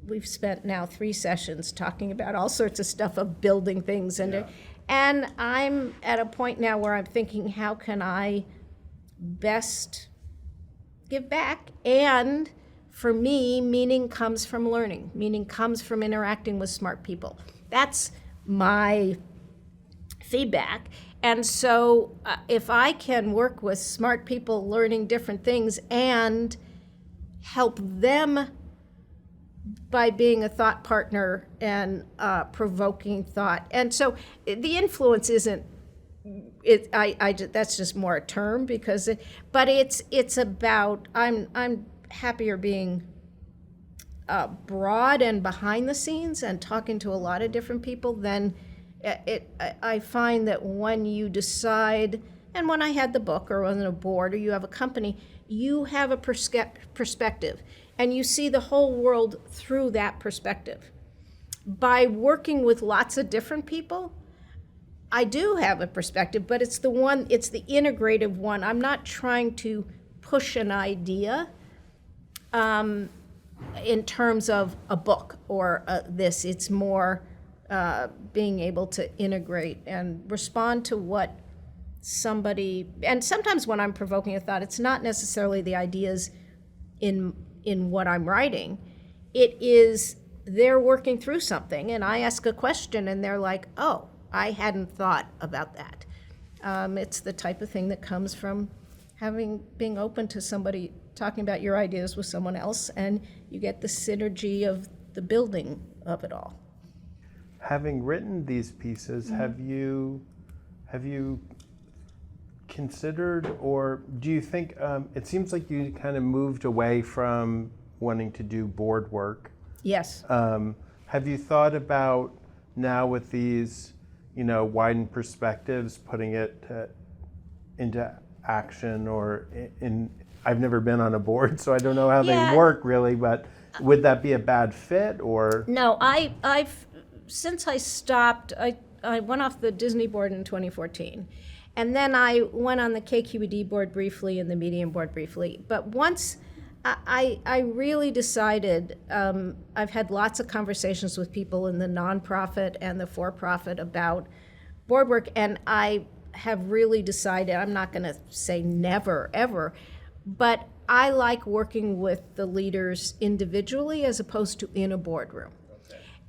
We've spent now 3 sessions talking about all sorts of stuff of building things. And I'm at a point now where I'm thinking, how can I best give back? And for me, meaning comes from learning. Meaning comes from interacting with smart people. That's my feedback. And so if I can work with smart people learning different things and help them by being a thought partner and provoking thought. And so the influence isn't, that's just more a term because, but it's about, I'm happier being broad and behind the scenes and talking to a lot of different people than I find that when you decide, and when I had the book or on a board or you have a company, you have a perspective and you see the whole world through that perspective. By working with lots of different people, I do have a perspective, but it's the integrative one. I'm not trying to push an idea in terms of a book or this. It's more being able to integrate and respond to what somebody, and sometimes when I'm provoking a thought, it's not necessarily the ideas in what I'm writing. It is they're working through something and I ask a question and they're like, oh, I hadn't thought about that. It's the type of thing that comes from being open to somebody talking about your ideas with someone else, and you get the synergy of the building of it all. Having written these pieces, have you considered, or do you think, it seems like you kind of moved away from wanting to do board work. Yes. Have you thought about now with these, widened perspectives, putting it into action, or I've never been on a board, so I don't know how they work really, but would that be a bad fit, or? No, I've since I stopped, I went off the Disney board in 2014. And then I went on the KQED board briefly and the Medium board briefly. But once I really decided, I've had lots of conversations with people in the nonprofit and the for-profit about board work, and I have really decided, I'm not going to say never, ever, but I like working with the leaders individually as opposed to in a boardroom.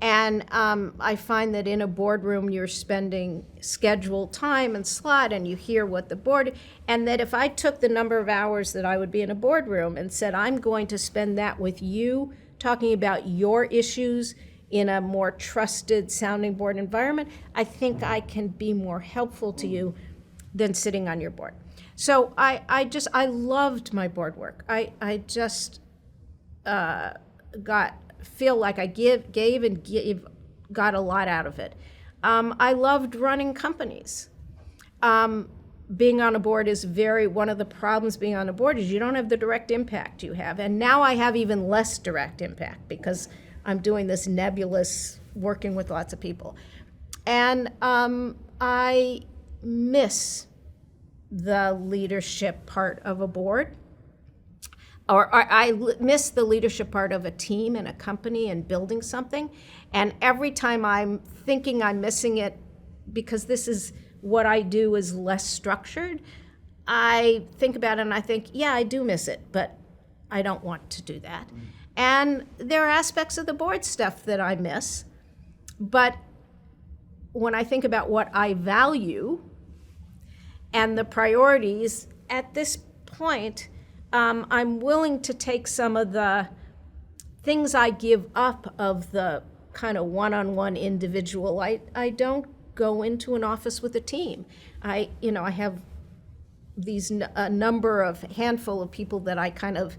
And I find that in a boardroom, you're spending scheduled time and slot, and you hear what the board, and that if I took the number of hours that I would be in a boardroom and said, I'm going to spend that with you, talking about your issues in a more trusted sounding board environment, I think I can be more helpful to you than sitting on your board. So I loved my board work. I just feel like I gave and got a lot out of it. I loved running companies. Being on a board is one of the problems being on a board is you don't have the direct impact you have. And now I have even less direct impact because I'm doing this nebulous working with lots of people. And I miss the leadership part of a board. Or I miss the leadership part of a team and a company and building something. And every time I'm thinking I'm missing it because this is what I do is less structured, I think about it and I think, yeah, I do miss it, but I don't want to do that. And there are aspects of the board stuff that I miss. But when I think about what I value and the priorities at this point, I'm willing to take some of the things I give up of the kind of one-on-one individual. I don't go into an office with a team. I have these handful of people that I kind of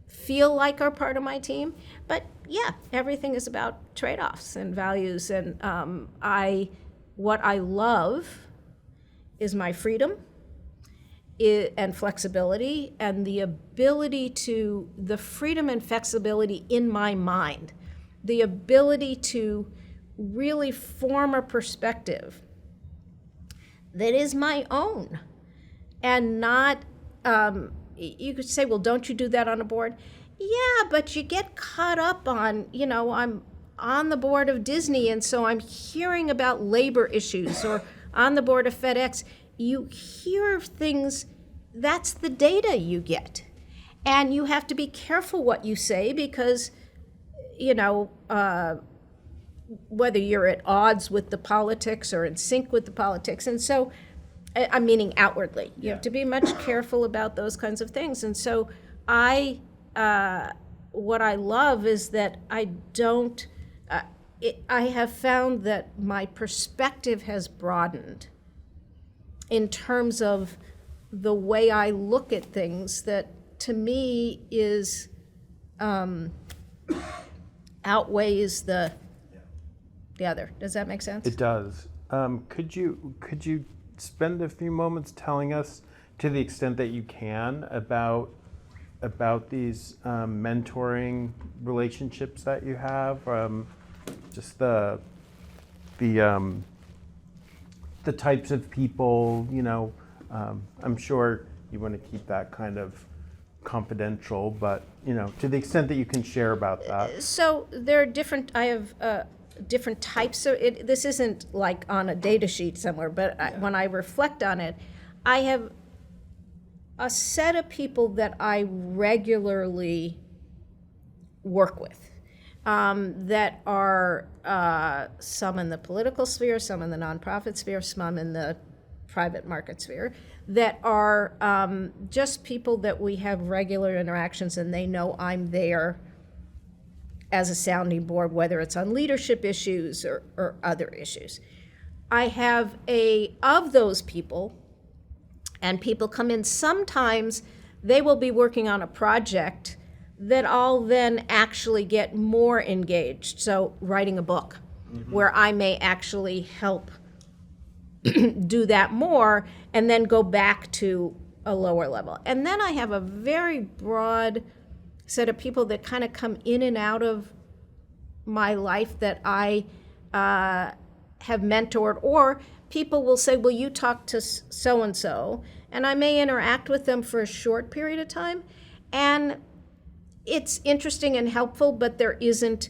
feel like are part of my team. But yeah, everything is about trade-offs and values. And what I love is my freedom and flexibility, and the freedom and flexibility in my mind, the ability to really form a perspective that is my own and not, you could say, well, don't you do that on a board? Yeah, but you get caught up on, I'm on the board of Disney, and so I'm hearing about labor issues, or on the board of FedEx. You hear things, that's the data you get. And you have to be careful what you say because, whether you're at odds with the politics or in sync with the politics. And so, I'm meaning outwardly. You have to be much careful about those kinds of things. And so what I love is that I don't, I have found that my perspective has broadened in terms of the way I look at things that to me is outweighs the other. Does that make sense? It does. Could you spend a few moments telling us, to the extent that you can, about these mentoring relationships that you have, just the types of people, I'm sure you want to keep that kind of confidential, but, to the extent that you can share about that. So there are different types of it. This isn't like on a data sheet somewhere, but when I reflect on it, I have a set of people that I regularly work with. That are some in the political sphere, some in the nonprofit sphere, some in the private market sphere, that are just people that we have regular interactions, and they know I'm there as a sounding board, whether it's on leadership issues or other issues. I have of those people, and people come in. Sometimes they will be working on a project that I'll then actually get more engaged. So writing a book, where I may actually help do that more and then go back to a lower level. And then I have a very broad set of people that kind of come in and out of my life that I have mentored, or people will say, will you talk to so-and-so? And I may interact with them for a short period of time. And it's interesting and helpful, but there isn't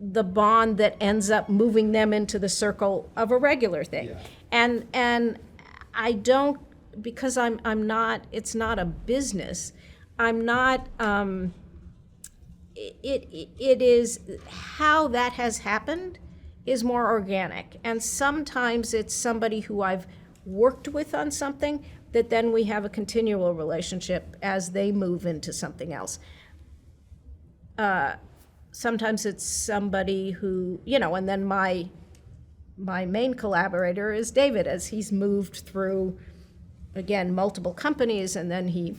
the bond that ends up moving them into the circle of a regular thing. Yeah. And I don't, because I'm not, it's not a business, I'm not, it is, how that has happened is more organic. And sometimes it's somebody who I've worked with on something that then we have a continual relationship as they move into something else. Sometimes it's somebody who, and then my main collaborator is David, as he's moved through, again, multiple companies, and then he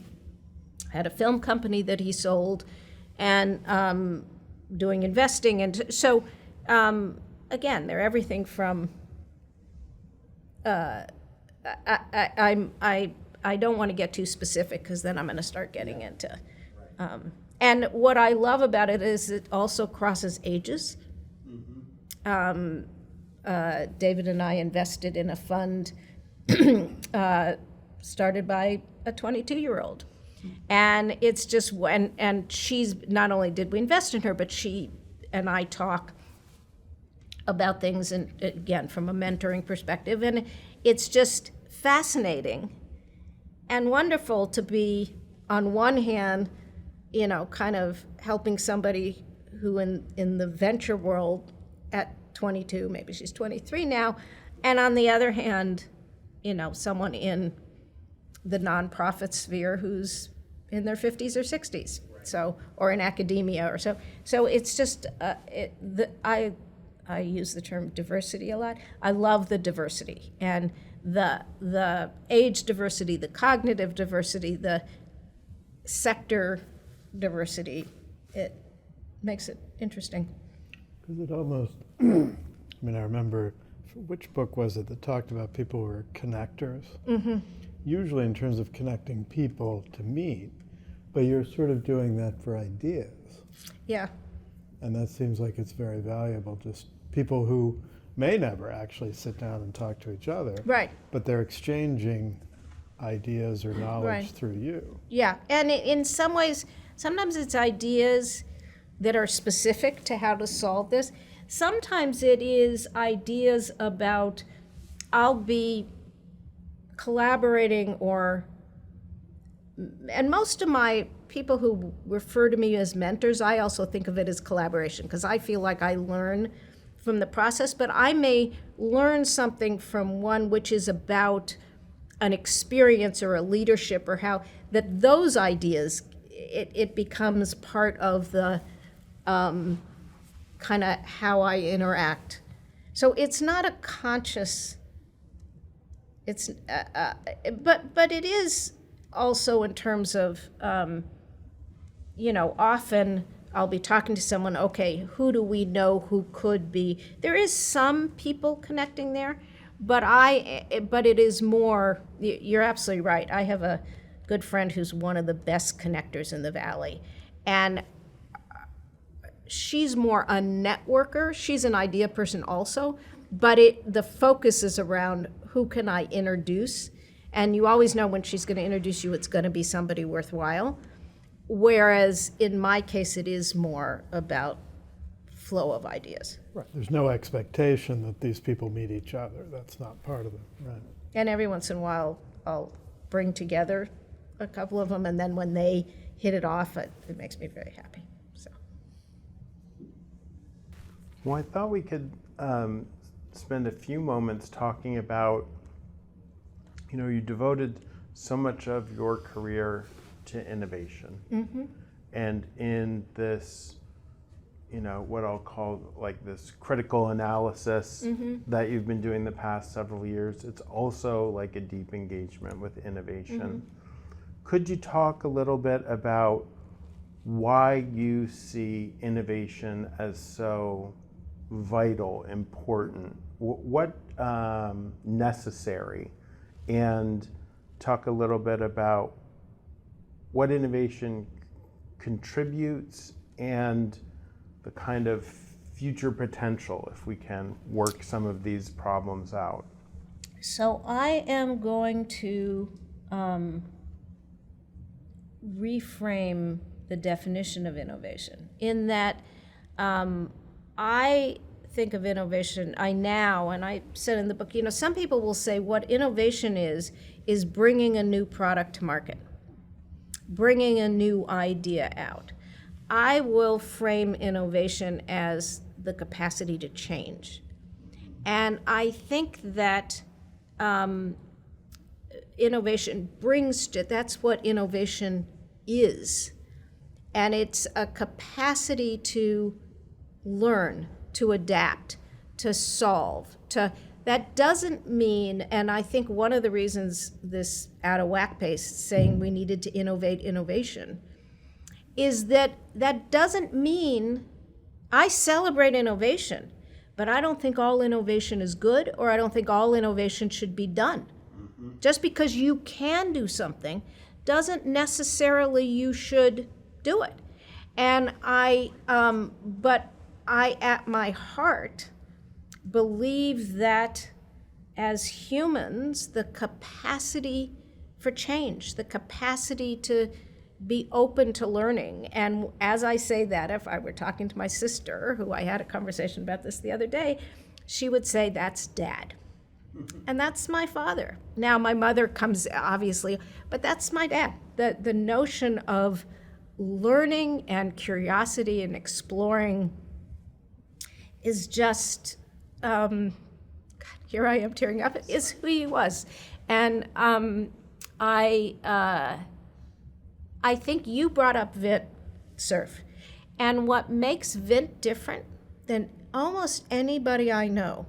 had a film company that he sold, and doing investing. And so, again, they're everything from, I don't want to get too specific, because then I'm going to start getting into, and what I love about it is it also crosses ages. David and I invested in a fund started by a 22-year-old. And it's just, and she's, not only did we invest in her, but she and I talk about things, and again, from a mentoring perspective. And it's just fascinating and wonderful to be, on one hand, kind of helping somebody who in the venture world at 22, maybe she's 23 now, and on the other hand, someone in the nonprofit sphere who's in their 50s or 60s, so, or in academia or so. So it's just, I use the term diversity a lot. I love the diversity, and the age diversity, the cognitive diversity, the sector diversity. It makes it interesting. Because it almost, I remember, which book was it that talked about people who were connectors? Mm-hmm. Usually in terms of connecting people to meet, but you're sort of doing that for ideas. Yeah. And that seems like it's very valuable, just people who may never actually sit down and talk to each other. Right. But they're exchanging ideas or knowledge through you. Yeah, and in some ways, sometimes it's ideas that are specific to how to solve this. Sometimes it is ideas about, I'll be collaborating, and most of my people who refer to me as mentors, I also think of it as collaboration, because I feel like I learn from the process, but I may learn something from one which is about an experience or a leadership, or how that those ideas, it becomes part of the kind of how I interact. So it's not a conscious, it's, but it is also in terms of, often I'll be talking to someone, okay, who do we know who could be? There is some people connecting there, but it is more, you're absolutely right. I have a good friend who's one of the best connectors in the Valley, and she's more a networker. She's an idea person also, but the focus is around who can I introduce, and you always know when she's going to introduce you, it's going to be somebody worthwhile. Whereas in my case, it is more about flow of ideas. Right. There's no expectation that these people meet each other. That's not part of it. Right. And every once in a while, I'll bring together a couple of them, and then when they hit it off, it makes me very happy. So. Well, I thought we could spend a few moments talking about, you devoted so much of your career to innovation. Mm-hmm. And in this what I'll call like this critical analysis that you've been doing the past several years. It's also like a deep engagement with innovation. Could you talk a little bit about why you see innovation as so vital, important, what necessary, and talk a little bit about what innovation contributes and the kind of future potential if we can work some of these problems out. So I am going to reframe the definition of innovation in that I think of innovation, and I said in the book, some people will say what innovation is bringing a new product to market, bringing a new idea out. I will frame innovation as the capacity to change. And I think that innovation that's what innovation is. And it's a capacity to learn, to adapt, to solve, that doesn't mean, and I think one of the reasons this out of whack pace saying we needed to innovate innovation is that doesn't mean I celebrate innovation, but I don't think all innovation is good, or I don't think all innovation should be done. Just because you can do something doesn't necessarily you should do it. And but I, at my heart, believe that as humans, the capacity for change, the capacity to be open to learning. And as I say that, if I were talking to my sister, who I had a conversation about this the other day, she would say, that's Dad. And that's my father. Now, my mother comes, obviously, but that's my dad. The notion of learning and curiosity and exploring is just, God, here I am tearing up, is who he was. And I think you brought up Vint Cerf. And what makes Vint different than almost anybody I know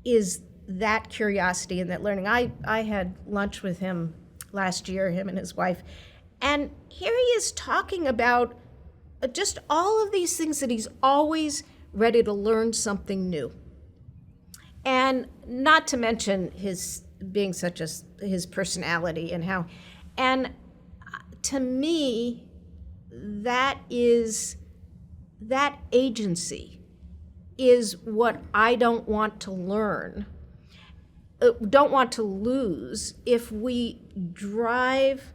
is that curiosity and that learning. I had lunch with him last year, him and his wife, and here he is talking about just all of these things that he's always ready to learn something new. And not to mention his being his personality and how, and to me, that agency is what I don't want to lose if we drive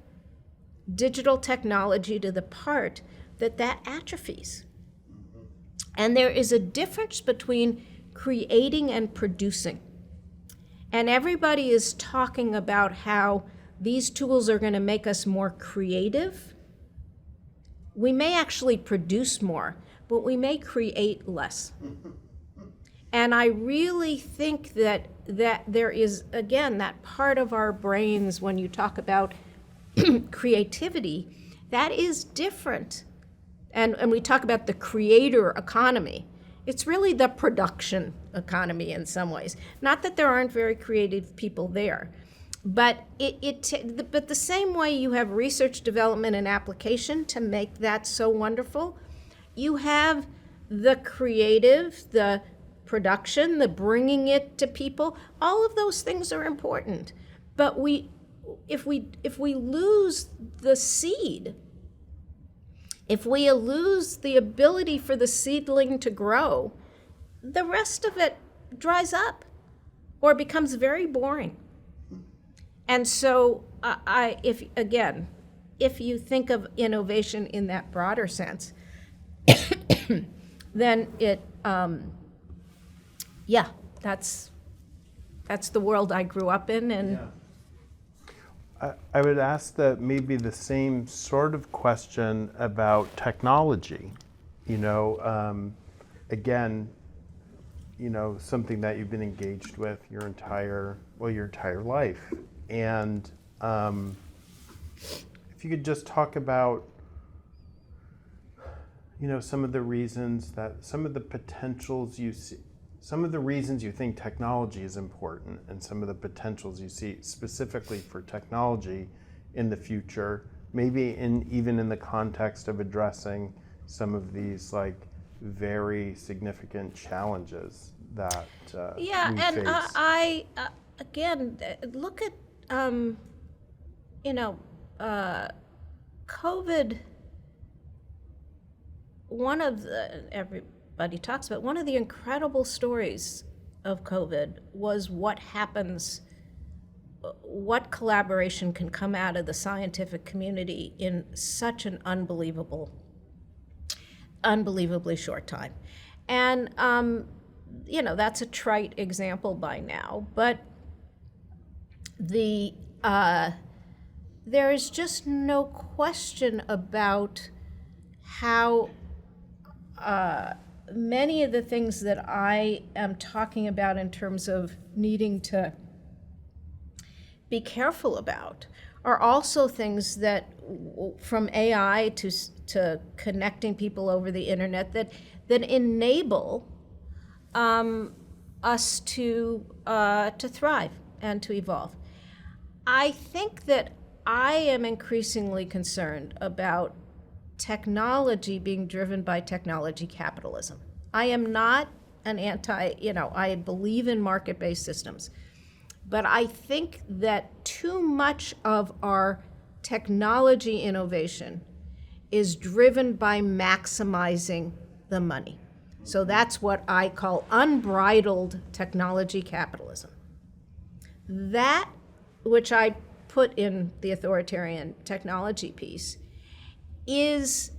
digital technology to the part that atrophies. And there is a difference between creating and producing. And everybody is talking about how these tools are going to make us more creative. We may actually produce more, but we may create less. And I really think that there is, again, that part of our brains when you talk about creativity, that is different. And we talk about the creator economy. It's really the production economy in some ways. Not that there aren't very creative people there, but but the same way you have research, development, and application to make that so wonderful, you have the creative, the production, the bringing it to people. All of those things are important. But if we lose the seed, if we lose the ability for the seedling to grow, the rest of it dries up or becomes very boring. And so if you think of innovation in that broader sense, then that's the world I grew up in. And I would ask maybe the same sort of question about technology. Again, something that you've been engaged with your entire life. And if you could just talk about, some of the reasons some of the potentials you see, some of the reasons you think technology is important, and some of the potentials you see specifically for technology in the future, maybe even in the context of addressing some of these very significant challenges that we face. I again look at COVID. Everybody talks about one of the incredible stories of COVID was what happens, what collaboration can come out of the scientific community in such an unbelievably short time. And, that's a trite example by now, but there is just no question about how many of the things that I am talking about in terms of needing to be careful about are also things that, from AI to connecting people over the internet, that enable us to thrive and to evolve. I think that I am increasingly concerned about technology being driven by technology capitalism. I am not an I believe in market-based systems, but I think that too much of our technology innovation is driven by maximizing the money. So that's what I call unbridled technology capitalism. That, which I put in the authoritarian technology piece, is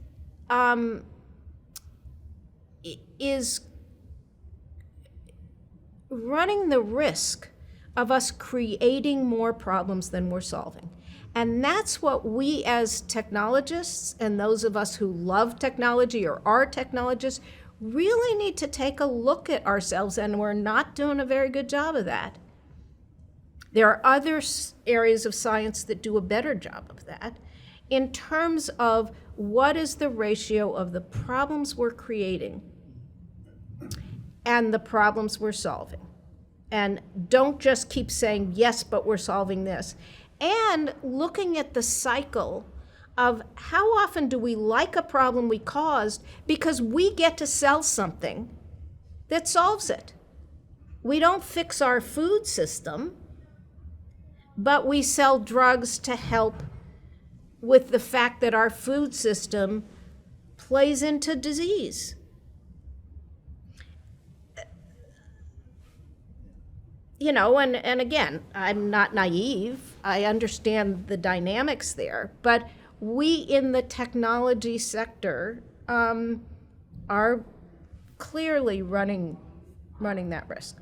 running the risk of us creating more problems than we're solving. And that's what we as technologists, and those of us who love technology or are technologists, really need to take a look at ourselves, and we're not doing a very good job of that. There are other areas of science that do a better job of that, in terms of what is the ratio of the problems we're creating and the problems we're solving. And don't just keep saying, yes, but we're solving this. And looking at the cycle of how often do we like a problem we caused because we get to sell something that solves it. We don't fix our food system, but we sell drugs to help with the fact that our food system plays into disease. And again, I'm not naive. I understand the dynamics there, but we in the technology sector are clearly running that risk.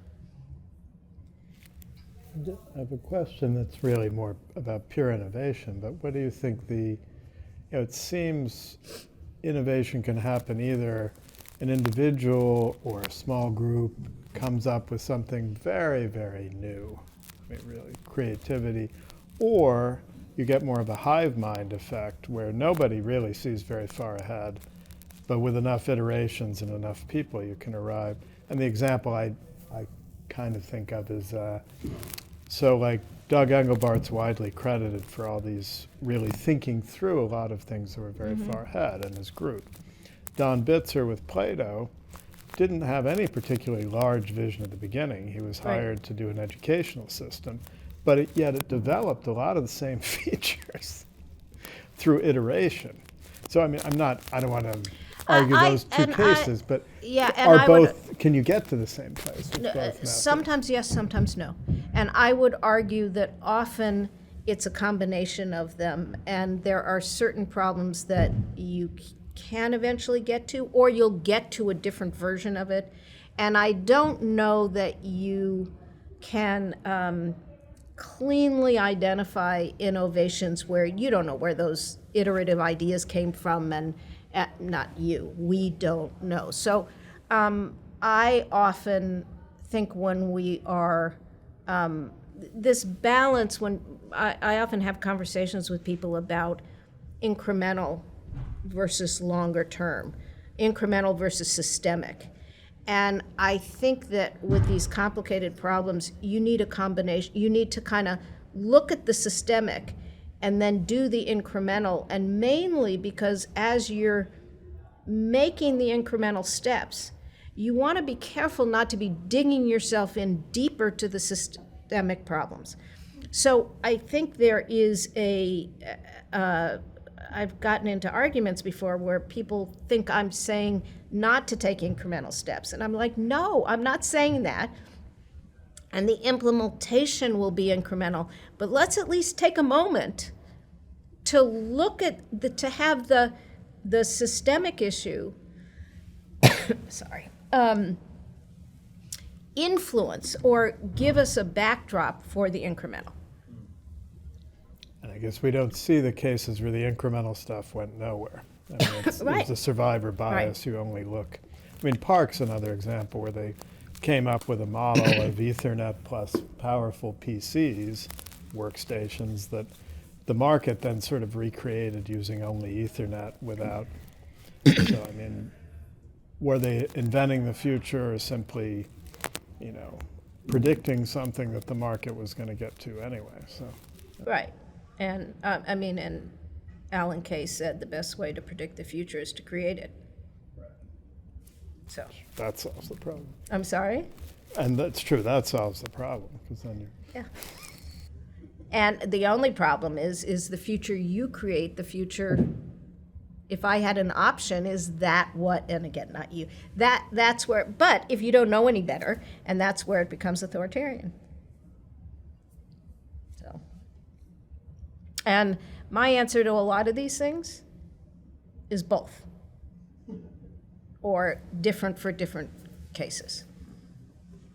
I have a question that's really more about pure innovation, but what do you think it seems innovation can happen either an individual or a small group comes up with something very, very new, really creativity, or you get more of a hive mind effect where nobody really sees very far ahead, but with enough iterations and enough people you can arrive. And the example I kind of think of is, Doug Engelbart's widely credited for all these really thinking through a lot of things that were very far ahead in his group. Don Bitzer with Plato didn't have any particularly large vision at the beginning. He was hired to do an educational system, but yet it developed a lot of the same features through iteration. So I don't want to argue those two cases, but can you get to the same place with both? Sometimes yes, sometimes no. And I would argue that often it's a combination of them, and there are certain problems that you can eventually get to, or you'll get to a different version of it. And I don't know that you can cleanly identify innovations where you don't know where those iterative ideas came from, and we don't know. So I often think when we are, this balance, when I often have conversations with people about incremental versus longer term. incremental versus systemic. And I think that with these complicated problems, you need a combination. You need to kind of look at the systemic and then do the incremental, and mainly because as you're making the incremental steps, you want to be careful not to be digging yourself in deeper to the systemic problems. So I think there is I've gotten into arguments before where people think I'm saying not to take incremental steps. And I'm like, no, I'm not saying that. And the implementation will be incremental. But let's at least take a moment to look at to have the systemic issue, sorry, influence or give us a backdrop for the incremental. And I guess we don't see the cases where the incremental stuff went nowhere. I mean, Right. There's a survivor bias. You only look. I mean, Park's another example where they came up with a model of Ethernet plus powerful PCs, workstations, that the market then sort of recreated using only Ethernet without. So, I mean, were they inventing the future or simply, predicting something that the market was going to get to anyway? So. Right. And and Alan Kay said the best way to predict the future is to create it. So. That solves the problem. I'm sorry? And that's true, that solves the problem, because then you're. Yeah. And the only problem is the future you create, the future, if I had an option, is that what, and again, not you, that's where, but if you don't know any better, and that's where it becomes authoritarian. So. And my answer to a lot of these things is both, or different for different cases.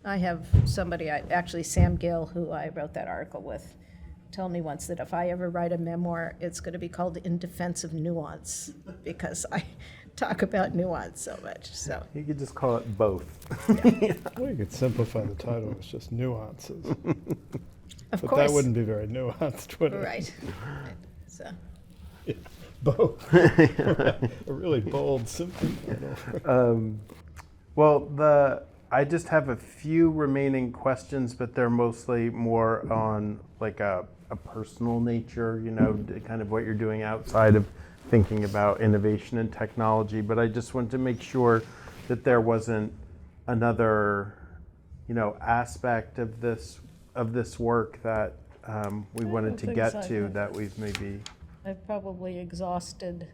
I have somebody, actually Sam Gill, who I wrote that article with, told me once that if I ever write a memoir, it's going to be called In Defense of Nuance, because I talk about nuance so much. So You could just call it both. Well, you could simplify the title, it's just nuances. of But course, that wouldn't be very nuanced, would it? right. So Yeah, both. A really bold, simple title. I just have a few remaining questions, but they're mostly more on like a personal nature, kind of what you're doing outside of thinking about innovation and technology. But I just wanted to make sure that there wasn't another, aspect of this work that we wanted to think get so. to that we've maybe. I've probably exhausted.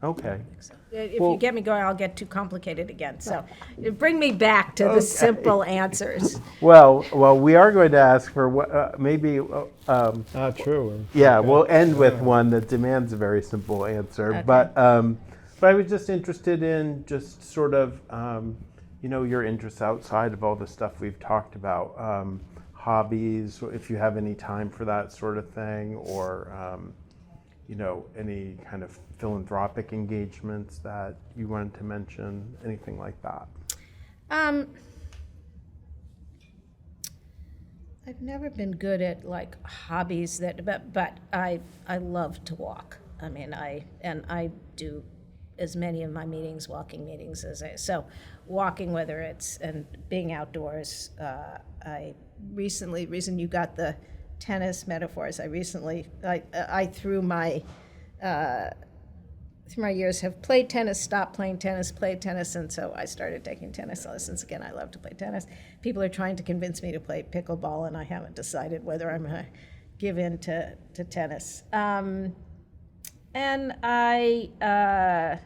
Okay. If Well- you get me going, I'll get too complicated again. So bring me back to the simple answers. Well, we are going to ask for what maybe. Not true. Yeah, Okay. we'll end with one that demands a very simple answer. Okay. But I was just interested in just sort of your interests outside of all the stuff we've talked about, hobbies, if you have any time for that sort of thing, or any kind of philanthropic engagements that you wanted to mention, anything like that. I've never been good at like hobbies but I love to walk. I mean, I do as many of my meetings, walking meetings so walking, whether it's and being outdoors. Reason you got the tennis metaphors. I through my years have played tennis, stopped playing tennis, played tennis, and so I started taking tennis lessons again. I love to play tennis. People are trying to convince me to play pickleball, and I haven't decided whether I'm going to give in to tennis. And I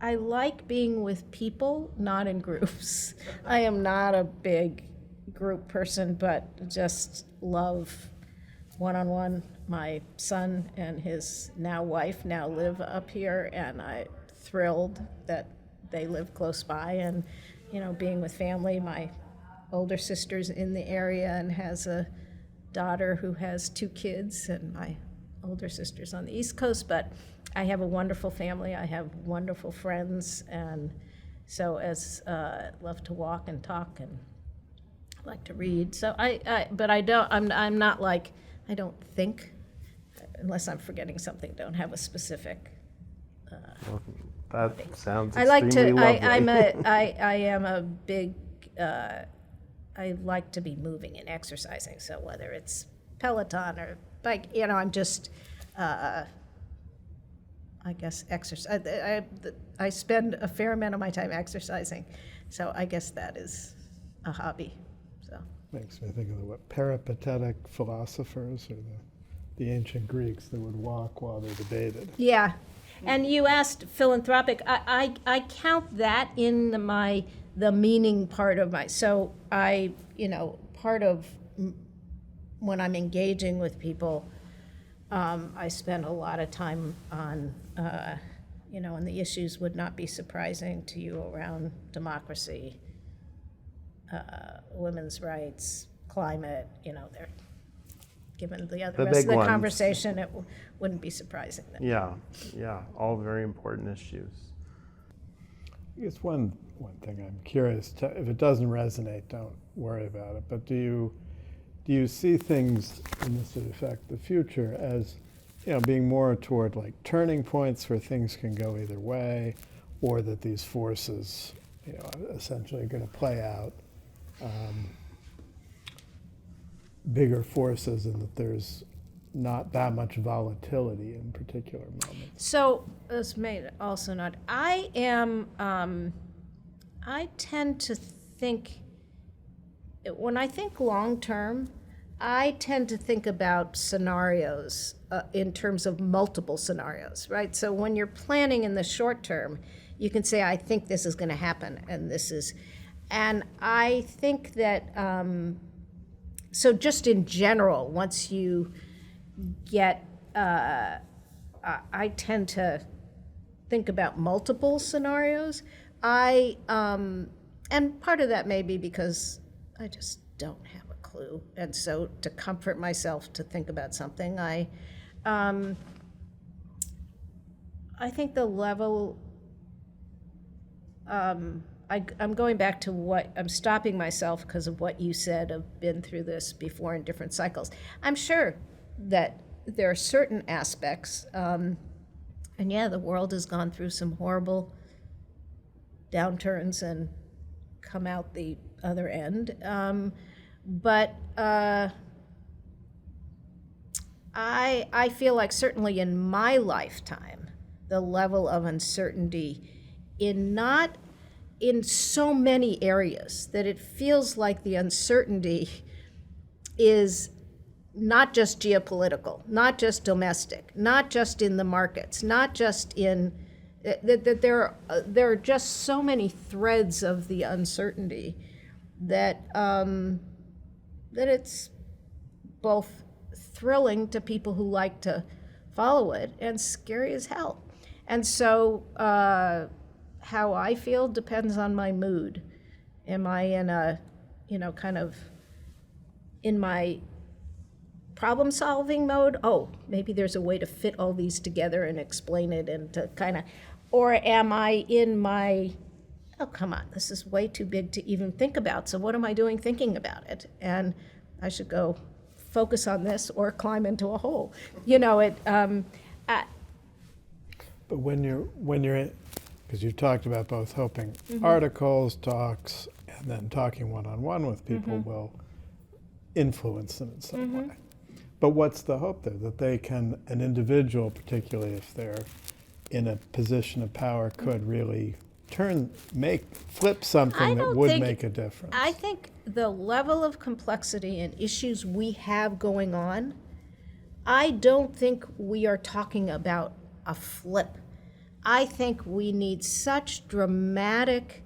like being with people, not in groups. I am not a big group person, but just love one-on-one. My son and his now wife now live up here, and I'm thrilled that they live close by, and being with family. My older sister's in the area and has a daughter who has 2 kids, and my older sister's on the East Coast, but I have a wonderful family. I have wonderful friends, and so love to walk and talk and like to read. So I'm not like, I don't think unless I'm forgetting something, don't have a specific. Well, that sounds I like extremely to. lovely. I am a big. I like to be moving and exercising. So whether it's Peloton or bike, I'm just. I guess exercise. I spend a fair amount of my time exercising, so I guess that is a hobby. So Makes me think of the peripatetic philosophers or the ancient Greeks that would walk while they debated. yeah, and you asked philanthropic. I count that in the meaning part of my. So part of when I'm engaging with people. I spend a lot of time on, and the issues would not be surprising to you around democracy, women's rights, climate, they're, given the The rest of big the ones. conversation, it wouldn't be surprising. Yeah, all very important issues. I guess one thing I'm curious to, if it doesn't resonate, don't worry about it, but do you see things, and this would affect the future, as being more toward like turning points where things can go either way, or that these forces, essentially are going to play out bigger forces, and that there's not that much volatility in particular moments? So this may also not. I tend to think, when I think long term, I tend to think about scenarios in terms of multiple scenarios, right? So when you're planning in the short term, you can say, I think this is going to happen, and I think that, so just in general, once you get, I tend to think about multiple scenarios. And part of that may be because I just don't have a clue. And so to comfort myself to think about something, I think the level, I'm going back to I'm stopping myself because of what you said. I've been through this before in different cycles. I'm sure that there are certain aspects, and the world has gone through some horrible downturns and come out the other end. But I feel like certainly in my lifetime, the level of uncertainty not in so many areas that it feels like the uncertainty is not just geopolitical, not just domestic, not just in the markets, not just in that there are just so many threads of the uncertainty that that it's both thrilling to people who like to follow it and scary as hell. And so how I feel depends on my mood. Am I in a, kind of in my problem-solving mode? Oh, maybe there's a way to fit all these together and explain it and to kind of, or am I in my, oh, come on, this is way too big to even think about, so what am I doing thinking about it? And I should go focus on this or climb into a hole. But when you're in, because you've talked about both hoping articles, talks, and then talking one-on-one with people will influence them in some way. But what's the hope there? That they can, an individual, particularly if they're in a position of power, could really flip something that would make a difference? I think the level of complexity and issues we have going on, I don't think we are talking about a flip. I think we need such dramatic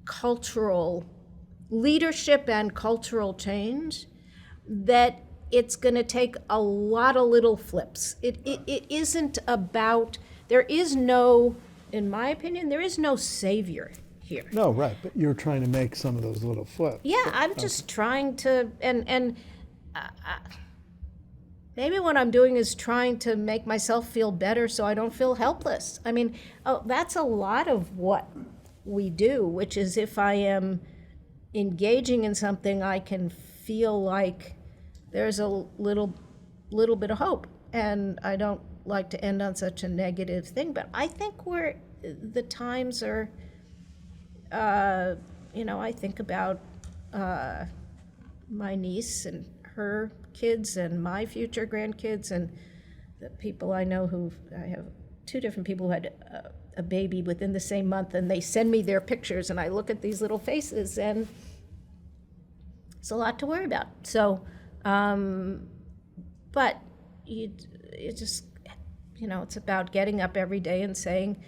cultural leadership and cultural change that it's going to take a lot of little flips. It isn't about, there is no, in my opinion, there is no savior here. No, right, but you're trying to make some of those little flips. Yeah, I'm just trying to, and maybe what I'm doing is trying to make myself feel better so I don't feel helpless. I mean, that's a lot of what we do, which is if I am engaging in something, I can feel like there's a little bit of hope. and I don't like to end on such a negative thing, but I think the times are, I think about my niece and her kids and my future grandkids and the people I know I have 2 different people who had a baby within the same month, and they send me their pictures, and I look at these little faces, and it's a lot to worry about. So, but it just, it's about getting up every day and saying,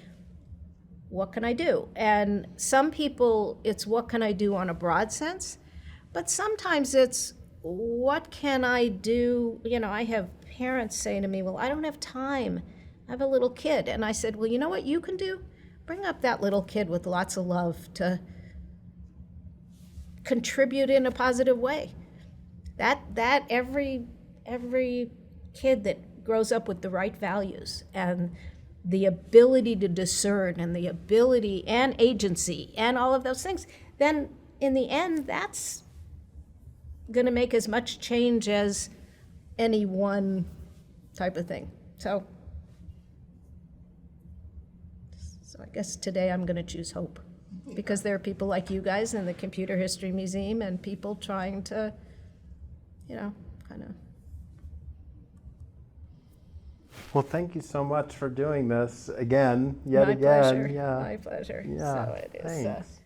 what can I do? And some people, it's what can I do on a broad sense, but sometimes it's what can I do? I have parents saying to me, well, I don't have time. I have a little kid. And I said, well, you know what you can do? Bring up that little kid with lots of love to contribute in a positive way. That every kid that grows up with the right values and the ability to discern and the ability and agency and all of those things, then in the end, that's going to make as much change as any one type of thing. So I guess today I'm going to choose hope, because there are people like you guys in the Computer History Museum and people trying to, kind of. Well, thank you so much for doing this again, yet My again. pleasure. Yeah. My pleasure. Yeah. So it is. Thanks.